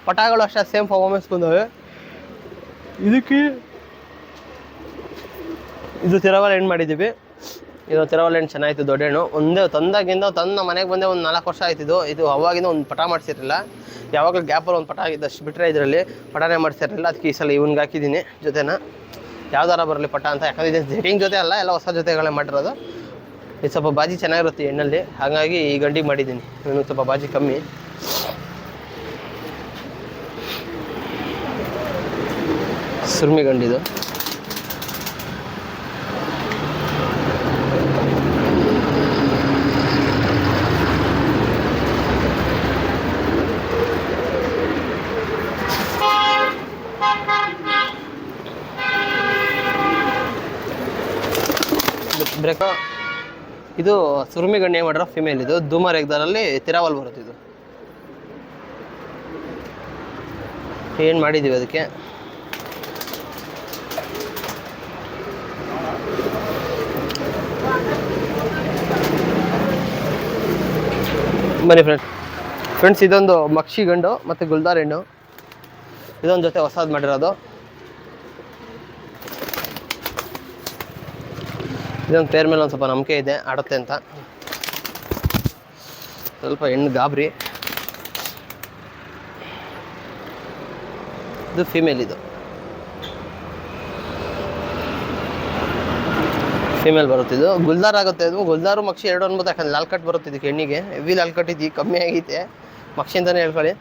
ಪಟಾಗಳು ಅಷ್ಟೇ ಸೇಮ್ ಪರ್ಫಾರ್ಮೆನ್ಸ್ ಬಂದವೆ. ಇದಕ್ಕೆ ಇದು ತಿರವಲ್ ಹೆಣ್ಣು ಮಾಡಿದ್ದೀವಿ. ಇದು ತಿರವಲ್ ಹೆಣ್ಣು ಚೆನ್ನಾಗಿತ್ತು, ದೊಡ್ಡ ಹೆಣ್ಣು. ಒಂದೇ ತಂದ ಮನೆಗೆ ಬಂದೆ ಒಂದು 4 ವರ್ಷ ಆಯ್ತಿದ್ದು. ಇದು ಅವಾಗಿಂದ ಒಂದು ಪಟ ಮಾಡಿಸಿರಲಿಲ್ಲ, ಯಾವಾಗಲೂ ಗ್ಯಾಪಲ್ಲಿ ಒಂದು ಪಟ ಆಗಿದ್ದಷ್ಟು ಬಿಟ್ಟರೆ ಇದರಲ್ಲಿ ಪಟಾನೇ ಮಾಡಿಸಿರಲಿಲ್ಲ. ಅದಕ್ಕೆ ಈ ಸಲ ಇವನ್ಗೆ ಹಾಕಿದ್ದೀನಿ ಜೊತೆನ, ಯಾವ್ದಾರ ಬರಲಿ ಪಟ ಅಂತ. ಯಾಕಂದರೆ ಇದು ಸೆಟ್ಟಿಂಗ್ ಜೊತೆ ಅಲ್ಲ, ಎಲ್ಲ ಹೊಸ ಜೊತೆಗಳೇ ಮಾಡಿರೋದು. ಇದು ಸ್ವಲ್ಪ ಬಾಜಿ ಚೆನ್ನಾಗಿರುತ್ತೆ ಎಣ್ಣಲ್ಲಿ, ಹಾಗಾಗಿ ಈ ಗಂಡಿಗೆ ಮಾಡಿದ್ದೀನಿ. ಇವನು ಸ್ವಲ್ಪ ಬಾಜಿ ಕಮ್ಮಿ. ಸುರ್ಮಿ ಗಂಡಿದು ಬ್ರೇಕ. ಇದು ಸುರ್ಮಿ ಗಂಡಿ ಮಾಡಿರೋ ಫಿಮೇಲ್. ಇದು ಧೂಮರ್ ಎಗ್ದಾರಲ್ಲಿ ತಿರಾವಲ್ ಬರುತ್ತೆ. ಇದು ಏನು ಮಾಡಿದ್ದೀವಿ ಅದಕ್ಕೆ ಬನ್ನಿ ಫ್ರೆಂಡ್ಸ್. ಇದೊಂದು ಮಕ್ಷಿ ಗಂಡು ಮತ್ತು ಗುಲ್ದಾರ್ ಹೆಣ್ಣು. ಇದೊಂದು ಜೊತೆ ಹೊಸದು ಮಾಡಿರೋದು. ಇದೊಂದು ಪೇರ್ ಮೇಲೆ ಒಂದು ಸ್ವಲ್ಪ ನಂಬಿಕೆ ಇದೆ, ಆಡುತ್ತೆ ಅಂತ. ಸ್ವಲ್ಪ ಹೆಣ್ಣು ಗಾಬರಿ. ಇದು ಫಿಮೇಲ್. ಇದು ಫಿಮೇಲ್ ಬರುತ್ತಿದ್ದು ಗುಲ್ದಾರ್ ಆಗುತ್ತೆ. ಇದು ಗುಲ್ದಾರು ಮಕ್ಷಿ ಎರಡು ಅನ್ಬೋದು. ಯಾಕಂದ್ರೆ ಲಾಲ್ ಕಟ್ ಬರುತ್ತೆ ಇದಕ್ಕೆ ಹೆಣ್ಣಿಗೆ. ಹೆವಿ ಲಾಲ್ ಕಟ್ ಇದ್ದು ಕಮ್ಮಿ ಆಗೈತೆ ಮಕ್ಷಿ ಅಂತಲೇ ಹೇಳ್ಕೊಳ್ಳಿ.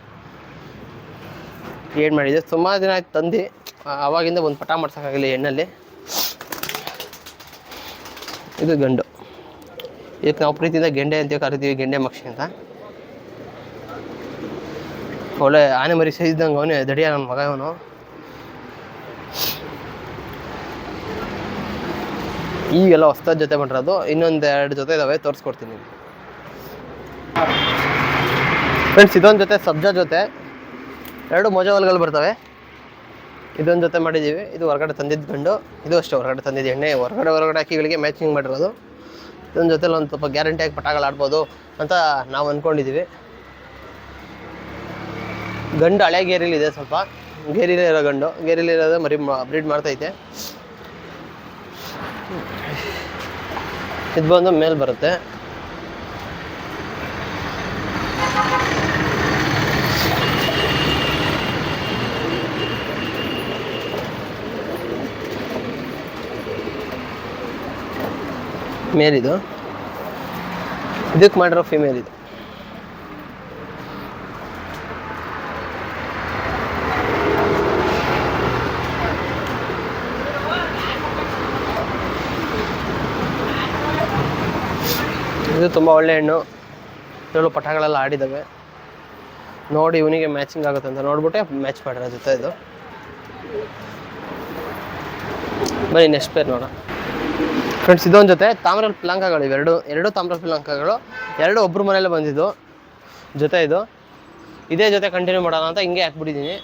ಏನು ಮಾಡಿದೆ, ಸುಮಾರು ದಿನ ಆಯ್ತು ತಂದು, ಆವಾಗಿಂದ ಒಂದು ಪಟ ಮಾಡ್ಸೋಕ್ಕಾಗಲಿ ಹೆಣ್ಣಲ್ಲಿ. ಇದು ಗಂಡು. ಇದಕ್ಕೆ ನಾವು ಪ್ರೀತಿಯಿಂದ ಗೆಂಡೆ ಅಂತ ಕರಿತೀವಿ, ಗೆಂಡೆ ಮಕ್ಷಿ ಅಂತ. ಒಳ್ಳೆ ಆನೆ ಮರಿ ಸೈಜ್ದಂಗೆ ಅವನೇ ದಡಿಯ ನನ್ನ ಮಗ ಇವನು. ಈಗೆಲ್ಲ ಹೊಸ್ದಾದ ಜೊತೆ ಮಾಡಿರೋದು. ಇನ್ನೊಂದು 2 ಜೊತೆ ಇದ್ದಾವೆ, ತೋರಿಸ್ಕೊಡ್ತೀನಿ ಫ್ರೆಂಡ್ಸ್. ಇದೊಂದು ಜೊತೆ ಸಬ್ಜಾ ಜೊತೆ, 2 ಮೊಜವಲ್ಗಳು ಬರ್ತವೆ. ಇದೊಂದು ಜೊತೆ ಮಾಡಿದ್ದೀವಿ. ಇದು ಹೊರಗಡೆ ತಂದಿದ್ದು ಗಂಡು, ಇದು ಅಷ್ಟೇ ಹೊರಗಡೆ ತಂದಿದ್ದು ಎಣ್ಣೆ. ಹೊರಗಡೆ ಅಕ್ಕಿಗಳಿಗೆ ಮ್ಯಾಚಿಂಗ್ ಮಾಡಿರೋದು. ಇದೊಂದು ಜೊತೆಲಿ ಒಂದು ಸ್ವಲ್ಪ ಗ್ಯಾರಂಟಿಯಾಗಿ ಪಟಾಗಳು ಆಡ್ಬೋದು ಅಂತ ನಾವು ಅಂದ್ಕೊಂಡಿದ್ದೀವಿ. ಗಂಡು ಹಳೆ ಗೇರಿಲಿದೆ, ಸ್ವಲ್ಪ ಗೇರಿಲೇ ಇರೋ ಗಂಡು. ಗೇರಿಲಿರೋದು ಮರಿ ಬ್ರೀಡ್ ಮಾಡ್ತೈತೆ. ಇದು ಬಂದು ಮೇಲ್ ಬರುತ್ತೆ. ಮೇಲಿದು, ಇದಕ್ಕೆ ಮಾಡಿರೋ ಫಿಮೇಲ್. ಇದು ಇದು ತುಂಬ ಒಳ್ಳೆ ಹೆಣ್ಣು. ಇದರಲ್ಲೂ ಪಟಾಗಳೆಲ್ಲ ಆಡಿದ್ದಾವೆ ನೋಡಿ. ಇವನಿಗೆ ಮ್ಯಾಚಿಂಗ್ ಆಗುತ್ತೆ ಅಂತ ನೋಡ್ಬಿಟ್ಟೆ ಮ್ಯಾಚ್ ಮಾಡಿರೋ ಜೊತೆ ಇದು. ಬನ್ನಿ ನೆಕ್ಸ್ಟ್ ಪೇರ್ ನೋಡೋಣ ಫ್ರೆಂಡ್ಸ್. ಇದೊಂದು ಜೊತೆ ತಾಮ್ರ ಪಿಲಾಂಕಗಳು. ಎರಡು ತಾಮ್ರ ಪಿಲಾಂಕಗಳು, 2 ಒಬ್ಬರು ಮನೇಲೆ ಬಂದಿದ್ದು ಜೊತೆ. ಇದು ಇದೇ ಜೊತೆ ಕಂಟಿನ್ಯೂ ಮಾಡೋಣ ಅಂತ ಹಿಂಗೆ ಹಾಕ್ಬಿಟ್ಟಿದ್ದೀನಿ.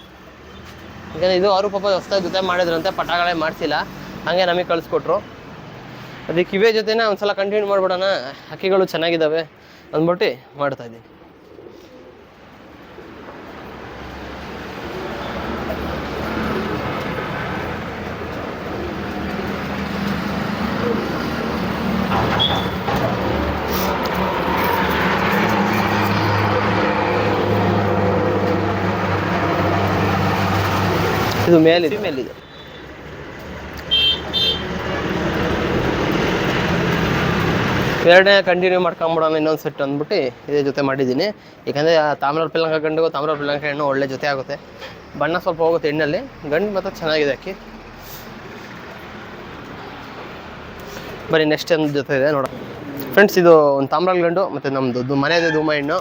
ಯಾಕಂದರೆ ಇದು ಅವರು ಪಾಪ ಹೊಸ್ದಾಗಿ ಜೊತೆ ಮಾಡಿದ್ರಂತೆ, ಪಟಾಗಳೇ ಮಾಡಿಸಿಲ್ಲ, ಹಾಗೆ ನಮಗೆ ಕಳಿಸ್ಕೊಟ್ರು. ಅದಕ್ಕೆ ಇವೇ ಜೊತೆನೇ ಒಂದ್ಸಲ ಕಂಟಿನ್ಯೂ ಮಾಡ್ಬಿಡೋಣ, ಹಕ್ಕಿಗಳು ಚೆನ್ನಾಗಿದ್ದಾವೆ ಅಂದ್ಬಿಟ್ಟು ಮಾಡ್ತಾಯಿದ್ದೀನಿ. ಇದು ಮೇಲಿದೆ. ಎರಡನೇ ಕಂಟಿನ್ಯೂ ಮಾಡ್ಕೊಂಬಿಡೋಣ ಇನ್ನೊಂದು ಸೆಟ್ ಅಂದ್ಬಿಟ್ಟು ಇದೇ ಜೊತೆ ಮಾಡಿದ್ದೀನಿ. ಏಕೆಂದರೆ ತಾಮ್ರ ಪಿಲ್ಲಂಗ ಗಂಡು ತಾಮ್ರ ಪಿಲ್ಲಂಗ ಹೆಣ್ಣು ಒಳ್ಳೆ ಜೊತೆ ಆಗುತ್ತೆ. ಬಣ್ಣ ಸ್ವಲ್ಪ ಹೋಗುತ್ತೆ ಎಣ್ಣಲ್ಲಿ, ಗಂಡು ಮಾತ್ರ ಚೆನ್ನಾಗಿದೆ ಅಕ್ಕಿ. ಬರೀ ನೆಕ್ಸ್ಟ್ ಒಂದು ಜೊತೆ ಇದೆ ನೋಡೋಣ ಫ್ರೆಂಡ್ಸ್. ಇದು ಒಂದು ತಾಮ್ರ ಗಂಡು ಮತ್ತು ನಮ್ಮದು ಮನೆಯದೇ ಧೂಮ ಹೆಣ್ಣು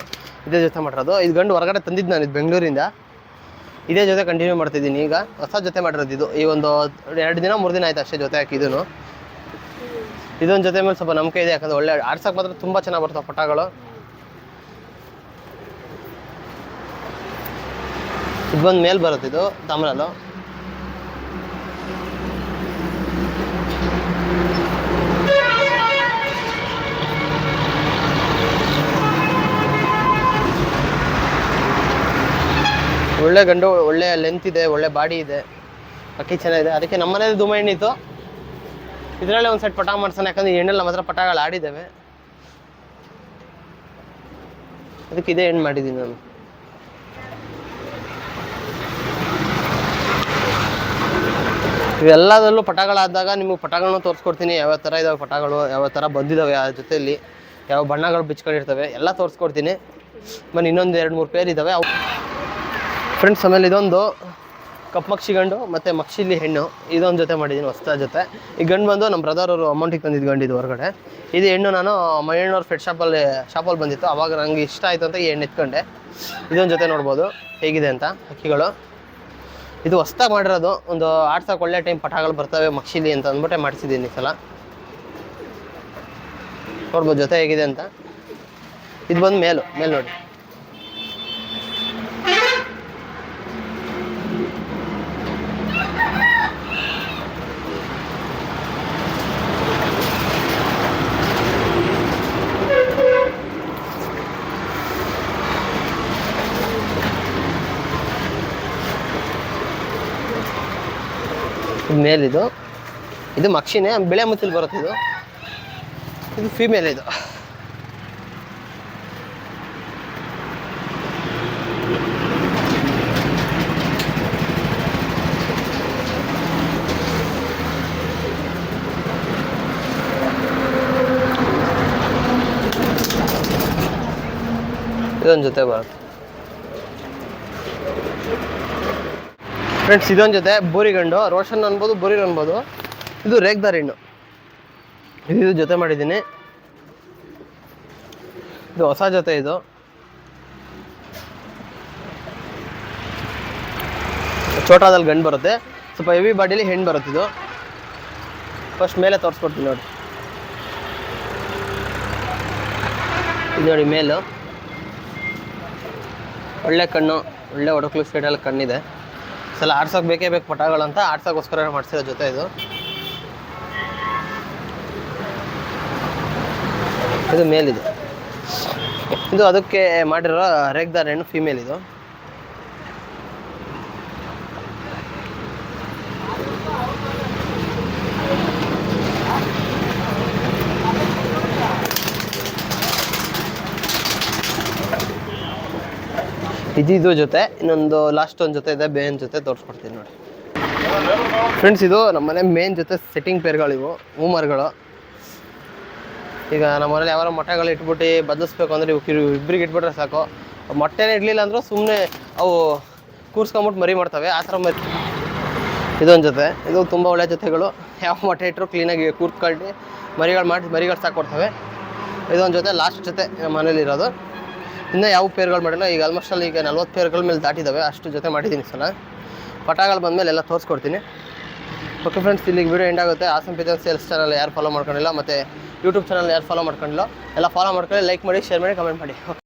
ಇದೇ ಜೊತೆ ಮಾಡಿರೋದು. ಇದು ಗಂಡು ಹೊರಗಡೆ ತಂದಿದ್ದು ನಾನು ಇದು ಬೆಂಗಳೂರಿಂದ. ಇದೇ ಜೊತೆ ಕಂಟಿನ್ಯೂ ಮಾಡ್ತಿದ್ದೀನಿ. ಈಗ ಹೊಸ ಜೊತೆ ಮಾಡಿರೋದು ಇದು. ಈ ಒಂದು 2 ದಿನ 3 ದಿನ ಆಯ್ತು ಅಷ್ಟೇ ಜೊತೆ ಹಾಕಿದ್ದು. ಇದೊಂದು ಜೊತೆ ಮೇಲೆ ಸ್ವಲ್ಪ ನಂಬಿಕೆ ಇದೆ, ಯಾಕಂದರೆ ಒಳ್ಳೆ ಆಡ್ಸೋಕೆ ಮಾತ್ರ ತುಂಬ ಚೆನ್ನಾಗಿ ಬರ್ತಾವೆ ಪಟಾಗಳು. ಇದು ಬಂದು ಮೇಲೆ ಬರುತ್ತೆ, ಇದು ತಾಮ್ರಲು. ಒಳ್ಳೆ ಗಂಡು, ಒಳ್ಳೆ ಲೆಂತ್ ಇದೆ, ಒಳ್ಳೆ ಬಾಡಿ ಇದೆ, ಅಕ್ಕಿ ಚೆನ್ನಾಗಿದೆ. ಅದಕ್ಕೆ ನಮ್ಮನೇಲಿ ಧೂಮ ಎಣ್ಣಿತ್ತು, ಇದರಲ್ಲೇ ಒಂದು ಸೆಟ್ ಪಟಾಗ ಮಾಡ್ಸೋಣ. ಯಾಕಂದರೆ ಎಣ್ಣೆಲ್ಲ ನಮ್ಮ ಹತ್ರ ಪಟಾಗಳು ಆಡಿದ್ದಾವೆ, ಅದಕ್ಕೆ ಇದೇ ಹೆಣ್ಣು ಮಾಡಿದ್ದೀನಿ ನಾನು. ಇವೆಲ್ಲದರಲ್ಲೂ ಪಟಾಗಳಾದಾಗ ನಿಮಗೆ ಪಟಾಗಳನ್ನ ತೋರಿಸ್ಕೊಡ್ತೀನಿ. ಯಾವ್ಯಾವ ಥರ ಇದ್ದಾವೆ ಪಟಾಗಳು, ಯಾವ ಥರ ಬಂದಿದ್ದಾವೆ, ಆ ಜೊತೆಯಲ್ಲಿ ಯಾವ ಬಣ್ಣಗಳು ಬಿಚ್ಕೊಂಡಿರ್ತವೆ ಎಲ್ಲ ತೋರಿಸ್ಕೊಡ್ತೀನಿ. ಬನ್ನಿ, ಇನ್ನೊಂದು 2-3 ಪೇರ್ ಇದ್ದಾವೆ ಅವು ಫ್ರೆಂಡ್ಸ್. ಆಮೇಲೆ ಇದೊಂದು ಕಪ್ ಮಕ್ಷಿ ಗಂಡು ಮತ್ತು ಮಕ್ಷಿಲಿ ಹೆಣ್ಣು, ಇದೊಂದು ಜೊತೆ ಮಾಡಿದ್ದೀನಿ ಹೊಸ ಜೊತೆ. ಈ ಗಂಡು ಬಂದು ನಮ್ಮ ಬ್ರದರ್ ಅವರು ಅಮೌಂಟಿಗೆ ತಂದಿದ್ದು ಗಂಡು ಇದು ಹೊರಗಡೆ. ಇದು ಹೆಣ್ಣು ನಾನು ಮೈಯಣ್ಣವ್ರ ಫೆಡ್ ಶಾಪಲ್ಲಿ ಬಂದಿತ್ತು, ಅವಾಗ ನನಗೆ ಇಷ್ಟ ಆಯಿತು ಅಂತ ಈ ಹೆಣ್ಣು ಎತ್ಕೊಂಡೆ. ಇದೊಂದು ಜೊತೆ ನೋಡ್ಬೋದು ಹೇಗಿದೆ ಅಂತ ಹಕ್ಕಿಗಳು. ಇದು ಹೊಸ್ದಾಗಿ ಮಾಡಿರೋದು, ಒಂದು ಆಡ್ಸೋಕೆ ಒಳ್ಳೆ ಟೈಮ್ ಪಟಾಗಳು ಬರ್ತವೆ ಮಕ್ಷಿಲಿ ಅಂತ ಅಂದ್ಬಿಟ್ಟೆ ಮಾಡಿಸಿದ್ದೀನಿ ಈ ಸಲ. ನೋಡ್ಬೋದು ಜೊತೆ ಹೇಗಿದೆ ಅಂತ. ಇದು ಬಂದು ಮೇಲೆ ನೋಡಿ. ಮೇಲಿದು ಇದು ಮಕ್ಷಿನೇ, ಬಿಳೆ ಮುಚ್ಚಲು ಬರುತ್ತೆ. ಇದು ಫೀಮೇಲ್. ಇದು ಇದೊಂದು ಜೊತೆ ಬರುತ್ತೆ ಫ್ರೆಂಡ್ಸ್. ಇದೊಂದು ಜೊತೆ ಬೋರಿಗಂಡು, ರೋಷನ್ ಅನ್ಬೋದು, ಬೋರಿರ್ ಅನ್ಬೋದು. ಇದು ರೇಗ್ದಾರ್ ಹೆಣ್ಣು, ಇದು ಜೊತೆ ಮಾಡಿದ್ದೀನಿ. ಇದು ಹೊಸ ಜೊತೆ. ಇದು ಚೋಟಾದಲ್ಲಿ ಗಂಡು ಬರುತ್ತೆ, ಸ್ವಲ್ಪ ಹೆವಿ ಬಾಡಿಲಿ ಹೆಣ್ಣು ಬರುತ್ತೆ. ಇದು ಫಸ್ಟ್ ಮೇಲೆ ತೋರಿಸ್ಕೊಡ್ತೀನಿ ನೋಡಿ. ಇದು ನೋಡಿ ಮೇಲು, ಒಳ್ಳೆ ಕಣ್ಣು, ಒಳ್ಳೆ ಒಡಕ್ಲು ಸೈಡಲ್ಲಿ ಕಣ್ಣಿದೆ. ಸಲ ಆಡ್ಸೋಕೆ ಬೇಕೇ ಬೇಕು ಪಟಾಗಳಂತ ಆಡ್ಸೋಕ್ಕೋಸ್ಕರ ಮಾಡಿಸಿರೋ ಜೊತೆ ಇದು. ಇದು ಮೇಲಿದೆ, ಇದು ಅದಕ್ಕೆ ಮಾಡಿರೋ ರೇಗ್ದಾರ್ ಹೆಣ್ಣು ಫೀಮೇಲ್. ಇದು ಇದು ಜೊತೆ. ಇನ್ನೊಂದು ಲಾಸ್ಟ್ ಒಂದು ಜೊತೆ ಇದೆ, ಬೇನ್ ಜೊತೆ ತೋರಿಸ್ಕೊಡ್ತೀನಿ ನೋಡಿ ಫ್ರೆಂಡ್ಸ್. ಇದು ನಮ್ಮನೆ ಮೇನ್ ಜೊತೆ ಸೆಟ್ಟಿಂಗ್ ಪೇರ್ಗಳು, ಇವು ಮೂಮರ್ಗಳು. ಈಗ ನಮ್ಮನೇಲಿ ಯಾವಾರ ಮೊಟ್ಟೆಗಳು ಇಟ್ಬಿಟ್ಟು ಬದಲಿಸ್ಬೇಕು ಅಂದರೆ ಇಬ್ಬರಿಗೆ ಇಟ್ಬಿಟ್ರೆ ಸಾಕು. ಮೊಟ್ಟೆನೇ ಇಡಲಿಲ್ಲ ಅಂದರೂ ಸುಮ್ಮನೆ ಅವು ಕೂರ್ಸ್ಕೊಂಬಿಟ್ಟು ಮರಿ ಮಾಡ್ತವೆ, ಆ ಥರ ಮರಿ. ಇದೊಂದು ಜೊತೆ, ಇದು ತುಂಬ ಒಳ್ಳೆ ಜೊತೆಗಳು. ಯಾವ ಮೊಟ್ಟೆ ಇಟ್ಟರು ಕ್ಲೀನಾಗಿ ಕೂರ್ತ್ಕೊಂಡು ಮರಿಗಳು ಸಾಕೊಡ್ತವೆ. ಇದೊಂದು ಜೊತೆ ಲಾಸ್ಟ್ ಜೊತೆ ನಮ್ಮ ಮನೇಲಿರೋದು. ಇನ್ನೂ ಯಾವ ಪೇರ್ಗಳು ಮಾಡಿಲ್ಲ. ಈಗ ಆಲ್ಮೋಸ್ಟ್ ಅಲ್ಲಿ ಈಗ 40 ಪೇರ್ಗಳ ಮೇಲೆ ದಾಟಿದ್ದಾವೆ, ಅಷ್ಟು ಜೊತೆ ಮಾಡಿದ್ದೀನಿ ಸಲ. ಪಟಾಗಳು ಬಂದಮೇಲೆ ಎಲ್ಲ ತೋರಿಸ್ಕೊಡ್ತೀನಿ. ಓಕೆ ಫ್ರೆಂಡ್ಸ್, ಇಲ್ಲಿಗೆ ವಿಡಿಯೋ ಎಂಡ್ ಆಗುತ್ತೆ. ಆಸಮ್ ಪಿಜನ್ ಸೇಲ್ಸ್ ಚಾನಲ್ ಯಾರು ಫಾಲೋ ಮಾಡ್ಕೊಂಡಿಲ್ಲ, ಮತ್ತು ಯೂಟ್ಯೂಬ್ ಚಾನಲ್ ಯಾರು ಫಾಲೋ ಮಾಡ್ಕೊಂಡಿಲ್ಲ ಎಲ್ಲ ಫಾಲೋ ಮಾಡ್ಕೊಳ್ಳಿ, ಲೈಕ್ ಮಾಡಿ, ಶೇರ್ ಮಾಡಿ, ಕಮೆಂಟ್ ಮಾಡಿ. ಓಕೆ.